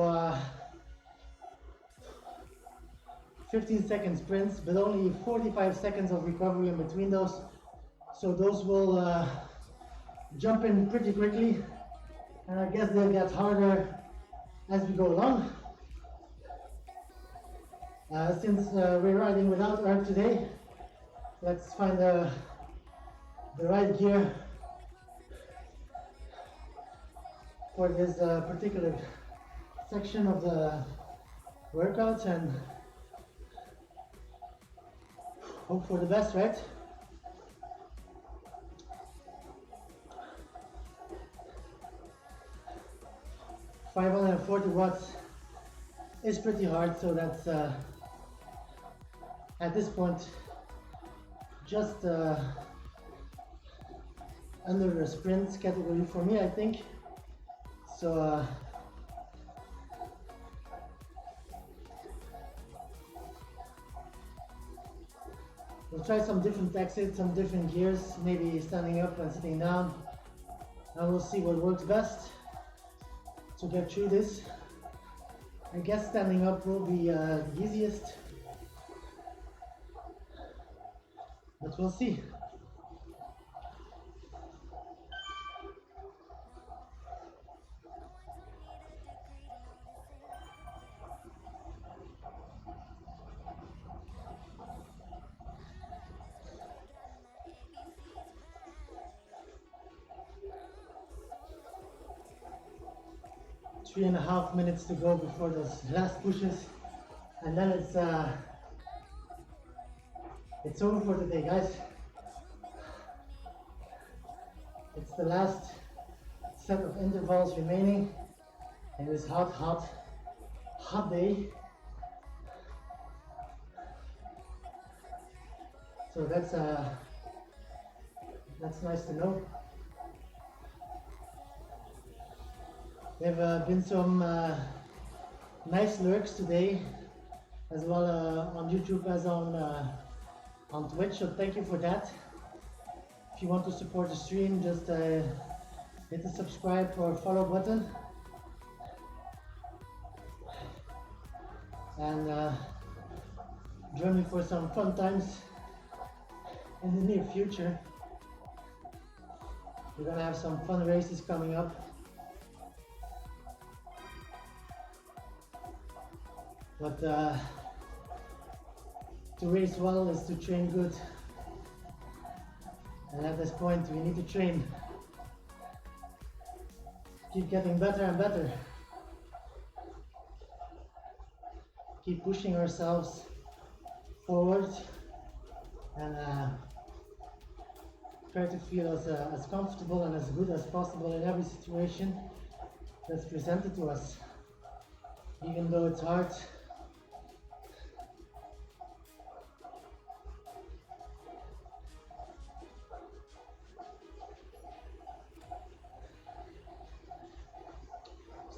15-second sprints, but only 45 seconds of recovery in between those. So those will jump in pretty quickly, and I guess they'll get harder as we go along. Since we're riding without erg today, let's find the right gear for this particular section of the workout and hope for the best, right? $540 is pretty hard, so that's at this point just under the sprint category for me, I think. So we'll try some different exits, some different gears, maybe standing up and sitting down, and we'll see what works best to get through this. I guess standing up will be the easiest, but we'll see. Three and a half minutes to go before those last pushes, and then it's over for today, guys. It's the last set of intervals remaining in this hot day. So that's nice to know. There have been some nice lurks today, as well on YouTube as on Twitch, so thank you for that. If you want to support the stream, just hit the subscribe or follow button. And join me for some fun times in the near future. We're gonna have some fun races coming up. But to race well is to train good. And at this point we need to train. Keep getting better and better. Keep pushing ourselves forward and try to feel as comfortable and as good as possible in every situation that's presented to us. Even though it's hard.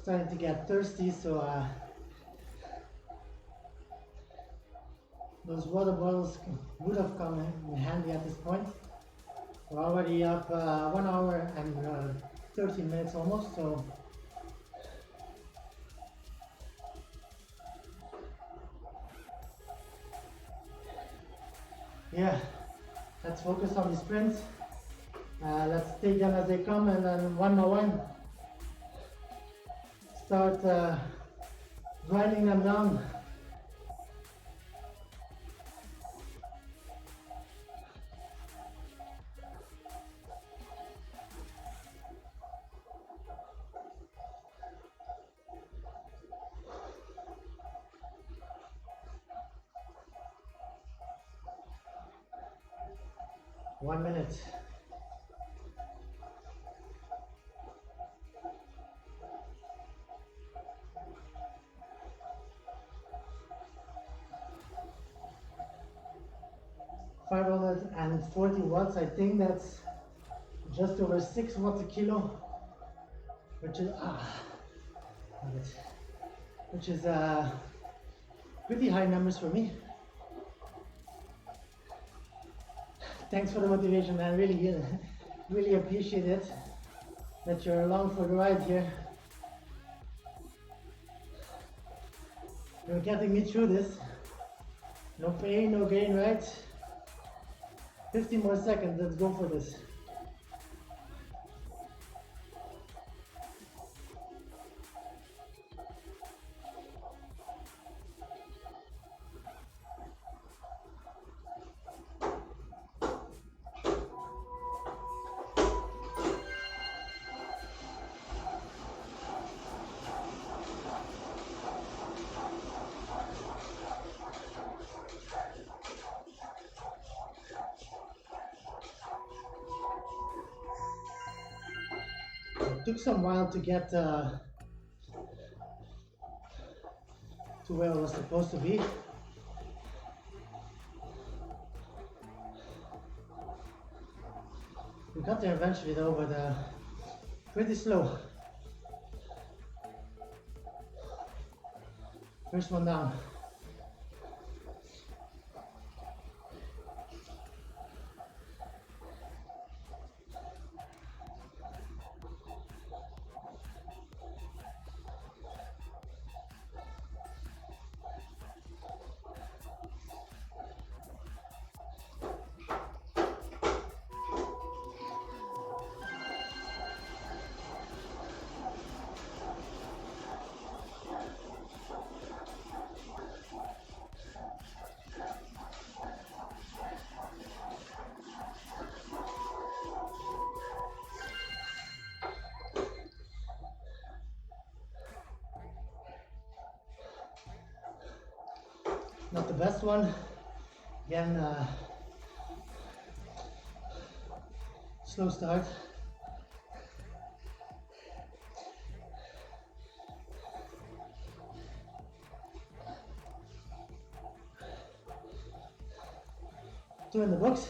starting to get thirsty, so those water bottles would have come in handy at this point. We're already up 1 hour and 13 minutes almost, so yeah, let's focus on the sprints. Let's take them as they come, and then one by one start grinding them down. One minute. $540 watts. I think that's just over 6 watts a kilo, which is pretty high numbers for me. Thanks for the motivation, man. Really appreciate it that you're along for the ride here. You're getting me through this. No pain, no gain, right? 50 more seconds, let's go for this. It took some while to get to where I was supposed to be. We got there eventually though, but pretty slow. First one down. Not the best one. Again, slow start. Two in the books.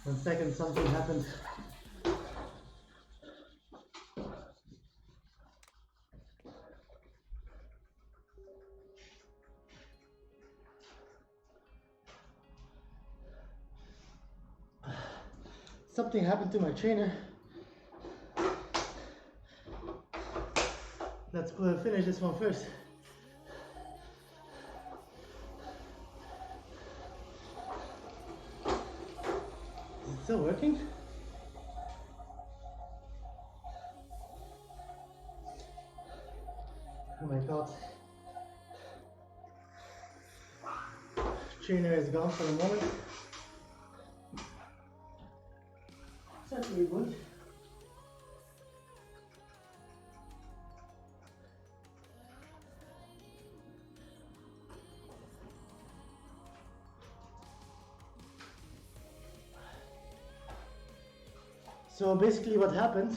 One second, something happened. Something happened to my trainer. Let's finish this one first. Is it still working? Oh my god. Trainer is gone for the moment. work. So basically what happened,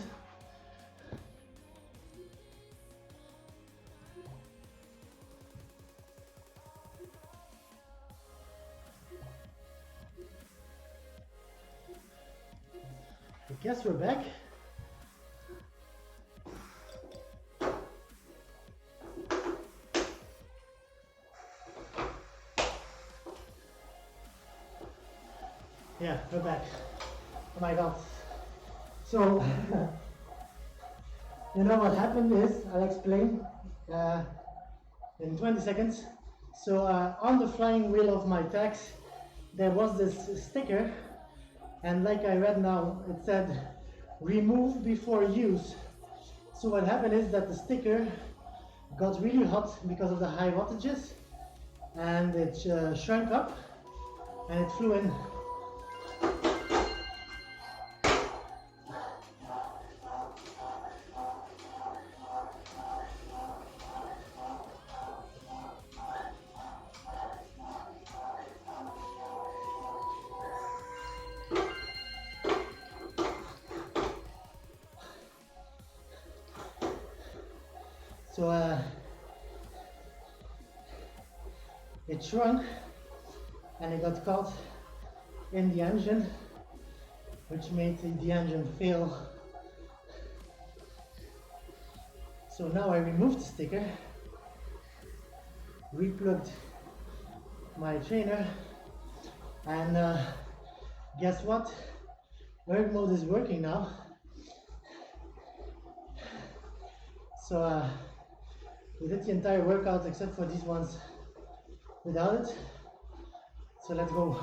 I guess we're back. Yeah, we're back. Oh my god. So, you know what happened is, I'll explain in 20 seconds. So on the flying wheel of my tags, there was this sticker, and like I read now, it said, remove before use. So what happened is that the sticker got really hot because of the high wattages, and it shrunk up, and it flew in. So it shrunk and it got caught in the engine, which made the engine fail. So now I removed the sticker, replugged my trainer, and guess what? Work mode is working now. So we did the entire workout except for these ones without it. So let's go.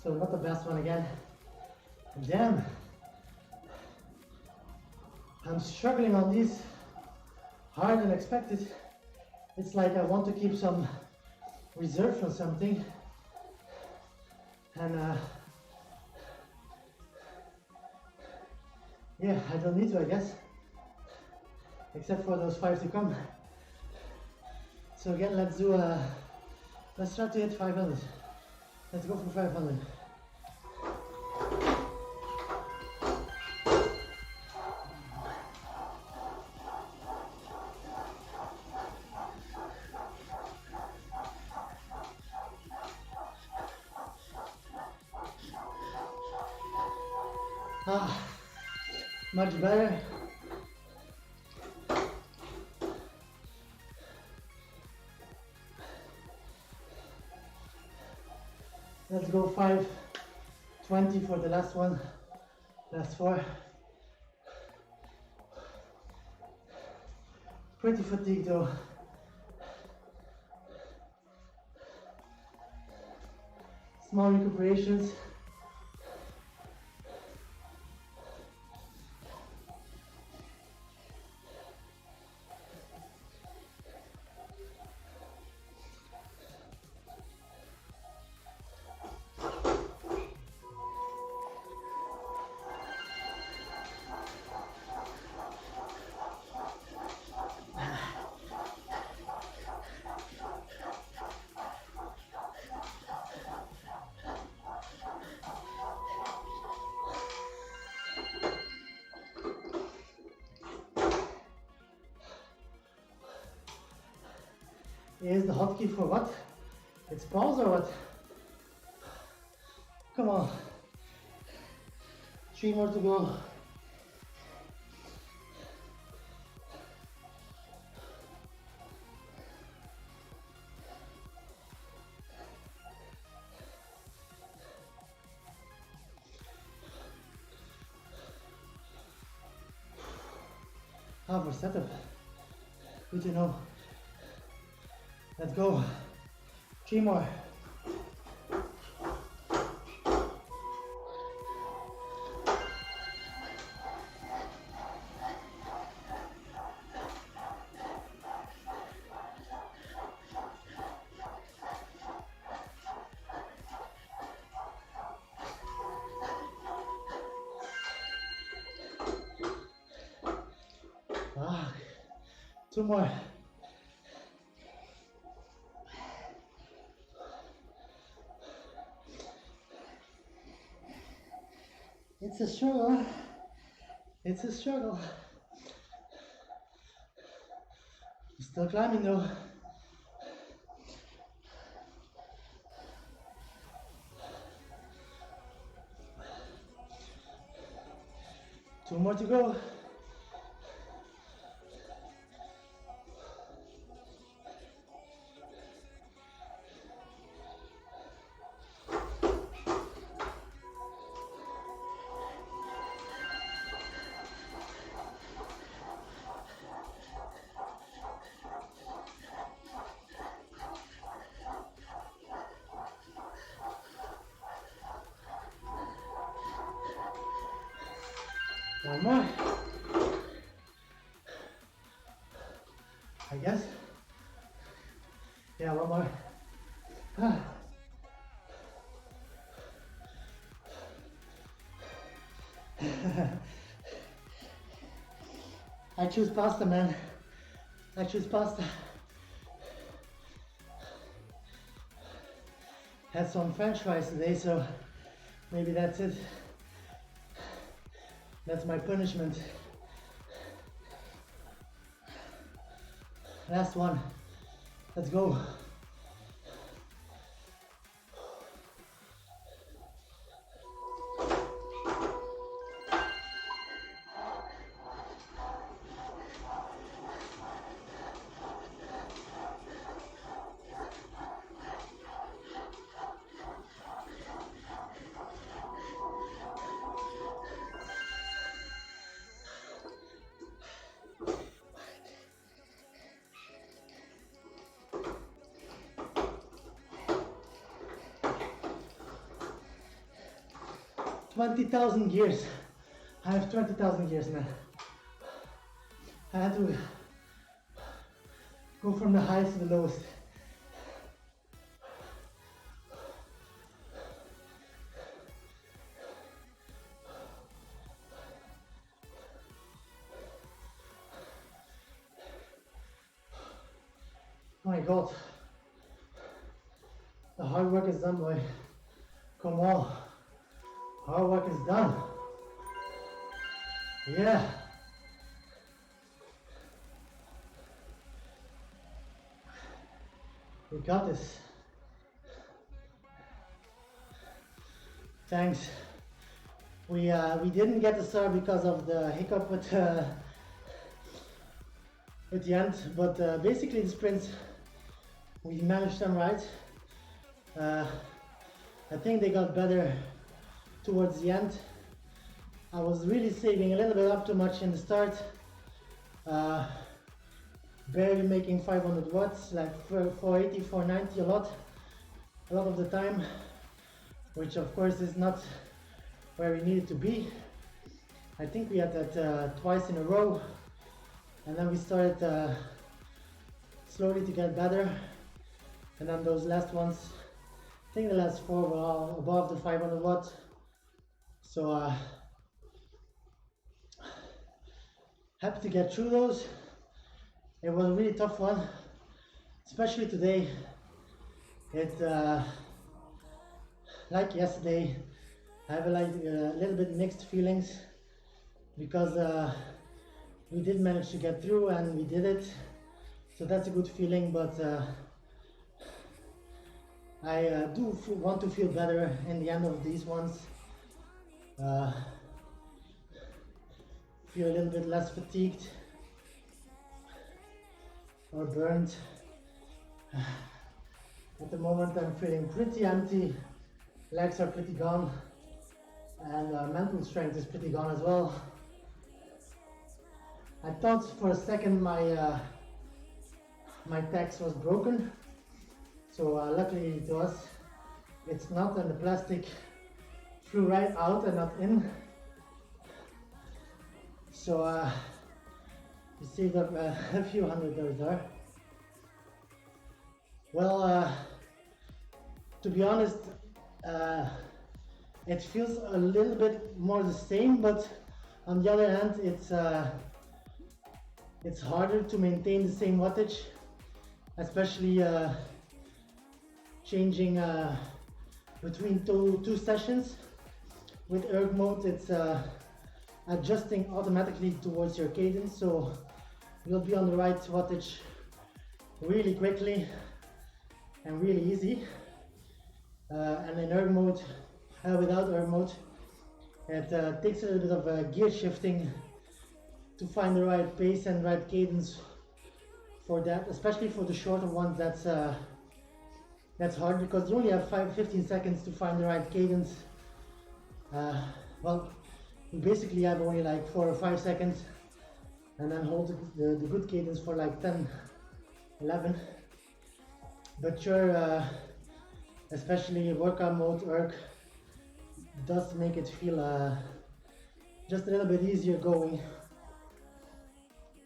So not the best one again. Damn. I'm struggling on these harder than expected. It's like I want to keep some reserve for something. And yeah, I don't need to, I guess. Except for those 5 to come. So again, let's try to hit 500. Let's go for 500. Much better. Let's go 520 for the last one. Last 4. Pretty fatigued though. Small recuperations. Here's the hotkey for what? It's pause or what? Come on. 3 more to go. Half setup. Good to know. Let's go. 3 more. Ah, 2 more. It's a struggle. It's a struggle. Still climbing though. Two more to go. One more, I guess. Yeah, one more. I choose pasta, man. I choose pasta. Had some French fries today, so maybe that's it. That's my punishment. Last one. Let's go. $20,000 I have 20,000 years, man. I had to go from the highest to the lowest. Oh my God. The hard work is done, boy. Come on. Hard work is done. Yeah. We got this. Thanks. We didn't get the start because of the hiccup with the end, but basically the sprints we managed them right. I think they got better towards the end. I was really saving a little bit up too much in the start, barely making 500 watts, like 480, 490 a lot of the time, which of course is not where we needed to be. I think we had that twice in a row, and then we started slowly to get better, and then those last ones, I think the last 4 were all above the 500 watts. So happy to get through those. It was a really tough one, especially today. It like yesterday, I have a little bit mixed feelings because we did manage to get through and we did it, so that's a good feeling. But I do want to feel better in the end of these ones. Feel a little bit less fatigued or burned. At the moment I'm feeling pretty empty, legs are pretty gone, and mental strength is pretty gone as well. I thought for a second my tax was broken, so luckily it was. It's not, and the plastic flew right out and not in. So we saved up a few $100 there. Well, to be honest, it feels a little bit more the same, but on the other hand, it's harder to maintain the same wattage, especially changing between two sessions. With erg mode, it's adjusting automatically towards your cadence, so you'll be on the right wattage really quickly and really easy. And in erg mode, without erg mode, it takes a little bit of gear shifting to find the right pace and right cadence for that, especially for the shorter ones. That's hard because you only have 15 seconds to find the right cadence. Well, you basically have only like 4 or 5 seconds, and then hold the good cadence for like 10, 11. But sure, especially workout mode erg does make it feel just a little bit easier going,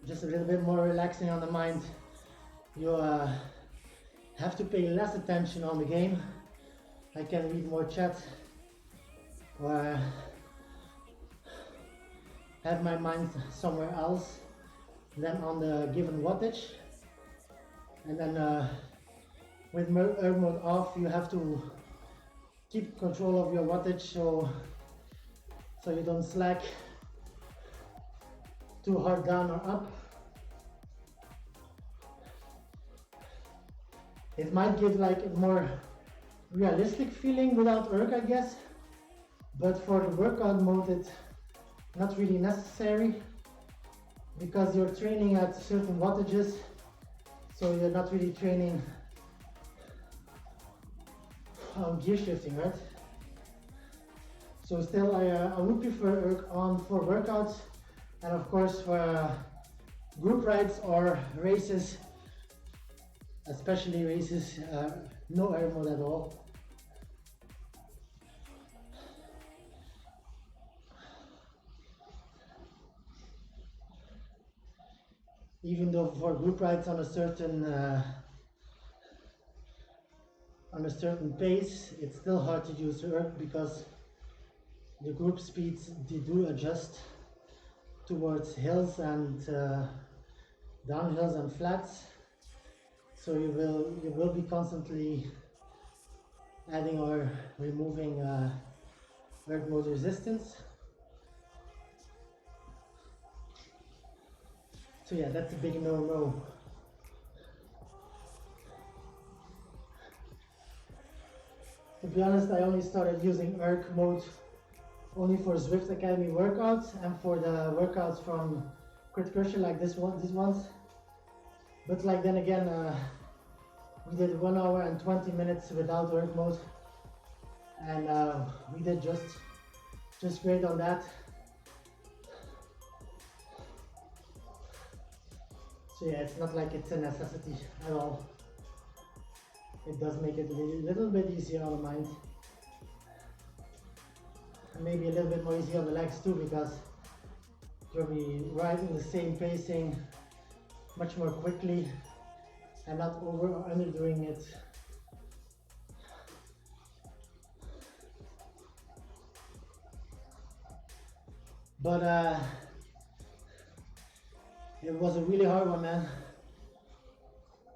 just a little bit more relaxing on the mind. You have to pay less attention on the game. I can read more chat or have my mind somewhere else than on the given wattage. And then with erg mode off, you have to keep control of your wattage so you don't slack too hard down or up. It might give like a more realistic feeling without erg, I guess, but for the workout mode it's not really necessary because you're training at certain wattages, so you're not really training on gear shifting, right? So still I would prefer erg on for workouts, and of course for group rides or races, especially races, no erg mode at all. Even though for group rides on a certain pace, it's still hard to use erg because the group speeds, they do adjust towards hills and downhills and flats. So you will be constantly adding or removing erg mode resistance. So yeah, that's a big no-no. To be honest, I only started using erg mode only for Zwift Academy workouts and for the workouts from Crit Crusher, like these ones. But like then again, we did 1 hour and 20 minutes without erg mode, and we did just great on that. So yeah, it's not like it's a necessity at all. It does make it a little bit easier on the mind. And maybe a little bit more easier on the legs too, because you'll be riding the same pacing much more quickly and not over or under doing it. But it was a really hard one, man.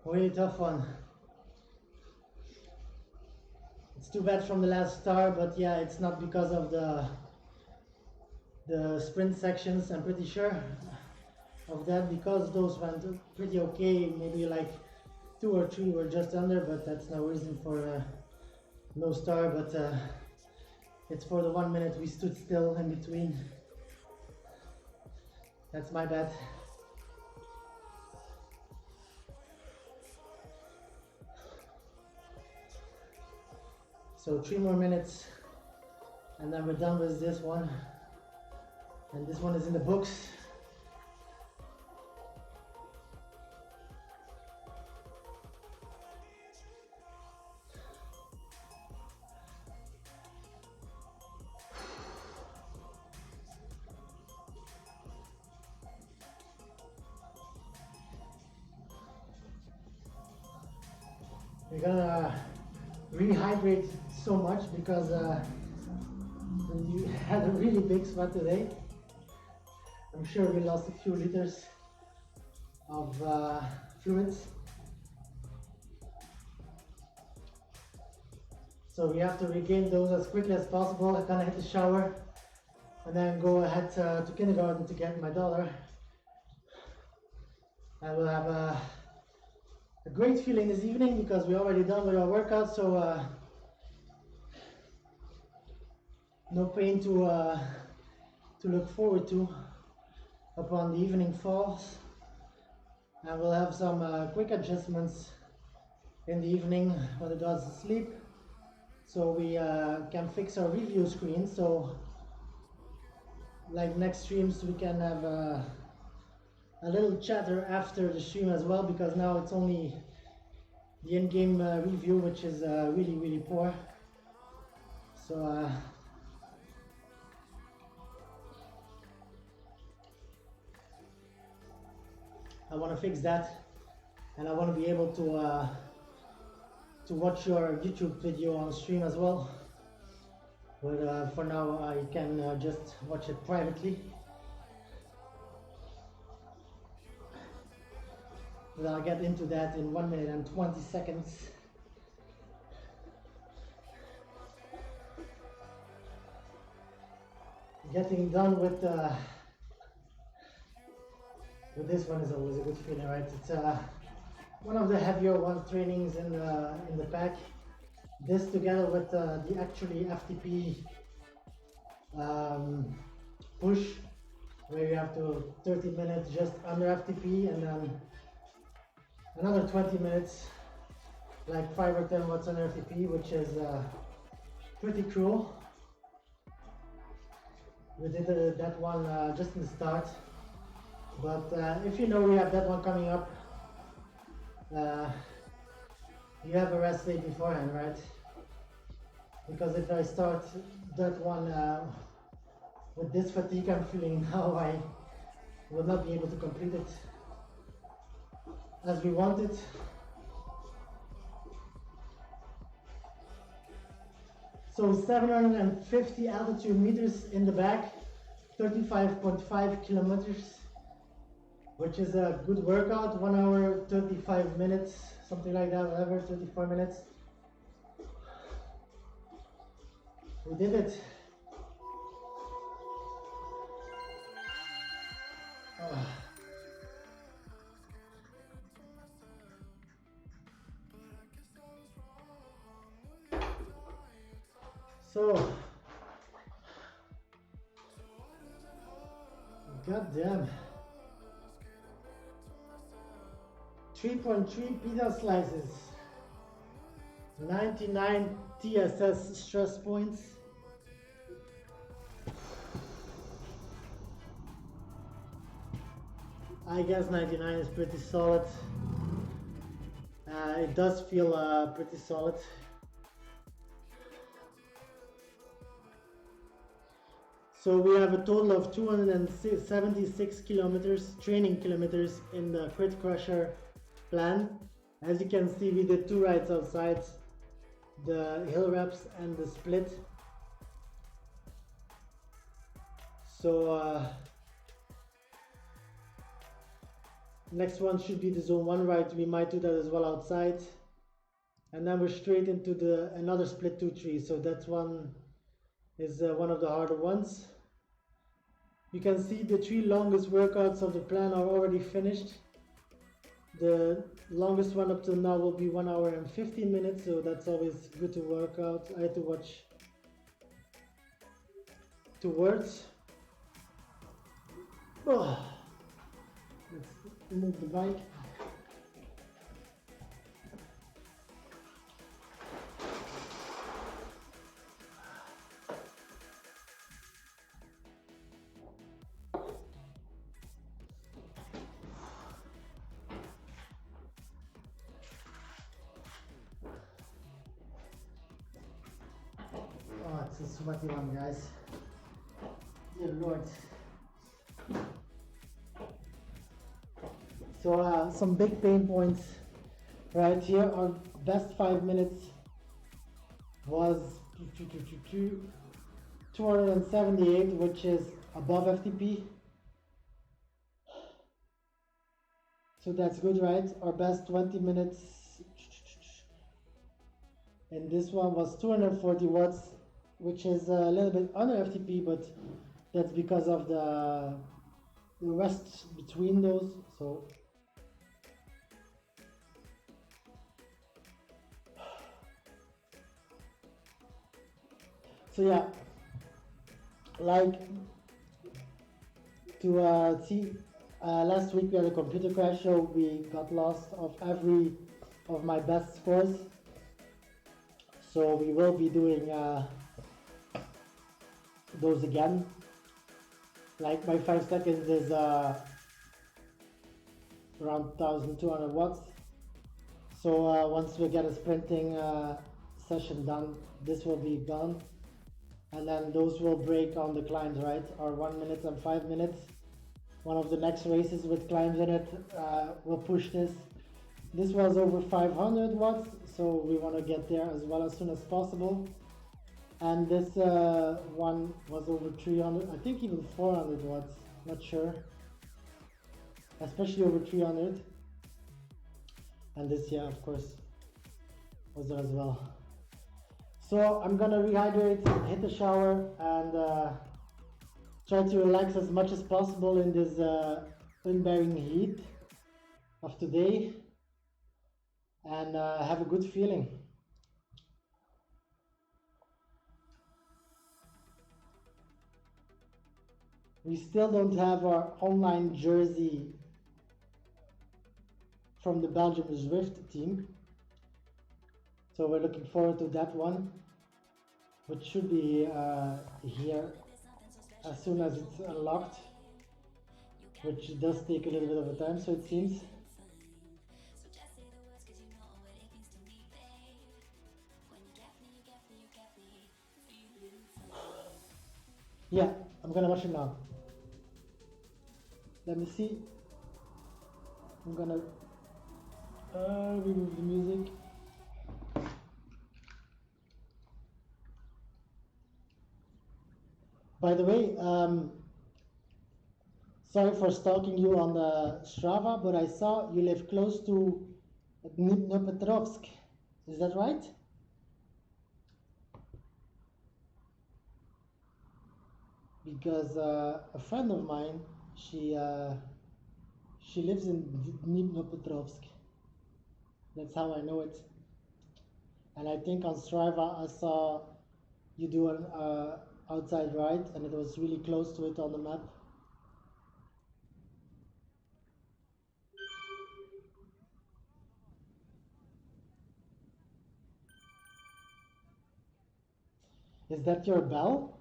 A really tough one. It's too bad from the last star, but yeah, it's not because of the sprint sections, I'm pretty sure of that, because those went pretty okay. Maybe like 2 or 3 were just under, but that's no reason for no star. But it's for the 1 minute we stood still in between. That's my bad. So 3 more minutes and then we're done with this one, and this one is in the books. We're gonna rehydrate so much because you had a really big sweat today. I'm sure we lost a few liters of fluids. So we have to regain those as quickly as possible. I'm gonna hit the shower and then go ahead to kindergarten to get my daughter. I will have a great feeling this evening because we're already done with our workout, so no pain to look forward to upon the evening falls. And we'll have some quick adjustments in the evening when the daughter's asleep, so we can fix our review screen. So like next streams we can have a little chatter after the stream as well, because now it's only the in-game review, which is really poor. So I want to fix that, and I want to be able to watch your YouTube video on stream as well. But for now, I can just watch it privately. But I'll get into that in 1 minute and 20 seconds. Getting done with this one is always a good feeling, right? It's one of the heavier trainings in the pack. This together with the actually FTP push, where you have to 30 minutes just under FTP and then another 20 minutes like 5 or 10 watts under FTP, which is pretty cruel. We did that one just in the start, but if you know we have that one coming up, you have a rest day beforehand, right? Because if I start that one with this fatigue I'm feeling now, I will not be able to complete it as we want it. So 750 altitude meters in the back, 35.5 kilometers, which is a good workout. 1 hour, 35 minutes, something like that, whatever, 34 minutes. We did it. So, goddamn, 3.3 pita slices, 99 TSS stress points. I guess 99 is pretty solid. It does feel pretty solid. So we have a total of 276 kilometers, training kilometers in the Crit Crusher plan. As you can see, we did 2 rides outside, the hill reps and the split. So next one should be the zone 1 ride. We might do that as well outside, and then we're straight into another split 2-3. So that one is one of the harder ones. You can see the 3 longest workouts of the plan are already finished. The longest one up till now will be 1 hour and 15 minutes, so that's always good to work out. I had to watch towards. Oh. Let's move the bike. Oh, it's a sweaty one, guys. Dear Lord. So some big pain points Right here, our best 5 minutes was 278, which is above FTP. So that's good, right? Our best 20 minutes and this one was 240 watts, which is a little bit under FTP, but that's because of the rest between those. So yeah, like to see, last week we had a computer crash, so we got lost of every of my best scores. So we will be doing those again. Like my 5 seconds is around 1200 watts. So once we get a sprinting session done, this will be gone. And then those will break on the climbs, right? Or 1 minute and 5 minutes. One of the next races with climbs in it will push this. This was over 500 watts, so we want to get there as well as soon as possible. And this one was over 300, I think even 400 watts, not sure. Especially over 300. And this, yeah, of course, was there as well. So I'm gonna rehydrate, hit the shower, and try to relax as much as possible in this unbearing heat of today, and have a good feeling. We still don't have our online jersey from the Belgium Zwift team, so we're looking forward to that one, which should be here as soon as it's unlocked, which does take a little bit of a time, so it seems. Yeah, I'm gonna watch it now. Let me see. I'm gonna remove the music. By the way, sorry for stalking you on the Strava, but I saw you live close to Dnipropetrovsk. Is that right? Because a friend of mine, she lives in Dnipropetrovsk. That's how I know it. And I think on Strava I saw you do an outside ride, and it was really close to it on the map. Is that your bell?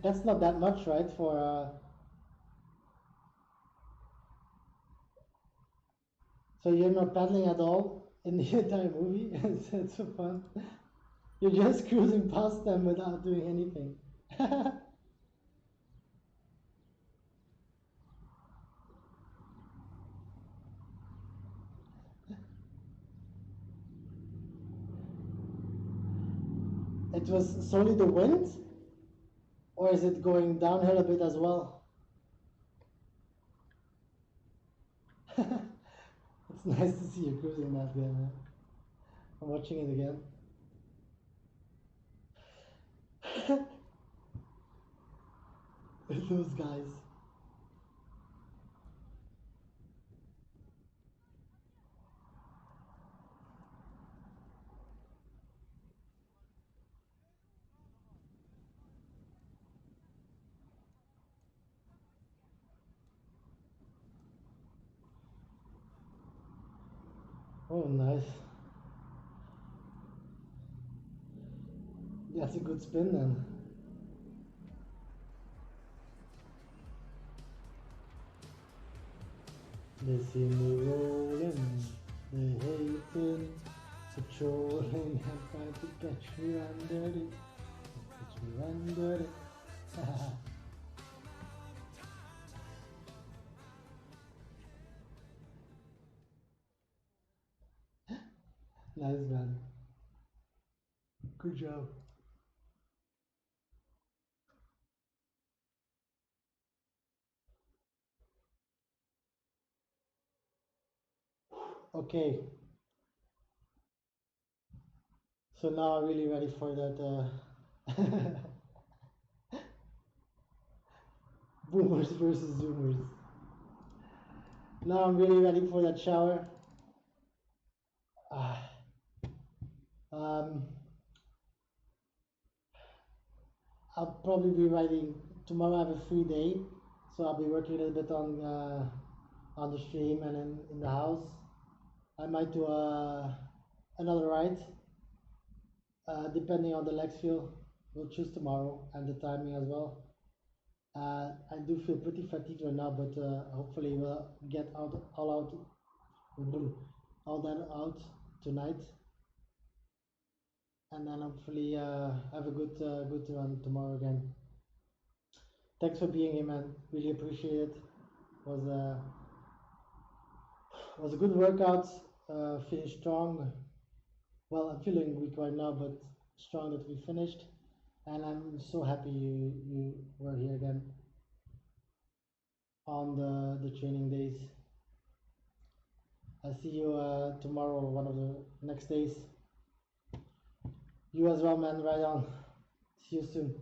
That's not that much, right? For so you're not paddling at all in the entire movie. It's so fun. You're just cruising past them without doing anything. It was solely the wind, or is it going downhill a bit as well? It's nice to see you cruising that way, man. I'm watching it again. Those guys. Oh, nice. That's a good spin then. They see me rolling, they hating, patrolling and trying to catch me under it. Catch me under it. Nice man. Good job. Okay, so now I'm really ready for that boomers versus zoomers. Now I'm really ready for that shower. Ah, um, I'll probably be writing tomorrow. I have a free day, so I'll be working a little bit on the stream and in the house. I might do another ride, depending on the legs feel. We'll choose tomorrow and the timing as well. I do feel pretty fatigued right now, but hopefully we'll get all that out tonight, and then hopefully have a good run tomorrow again. Thanks for being here, man. Really appreciate it. Was a was a good workout. Finished strong. Well, I'm feeling weak right now, but strong that we finished, and I'm so happy you were here again on the training days. I'll see you tomorrow, one of the next days. You as well, man. Right on. See you soon.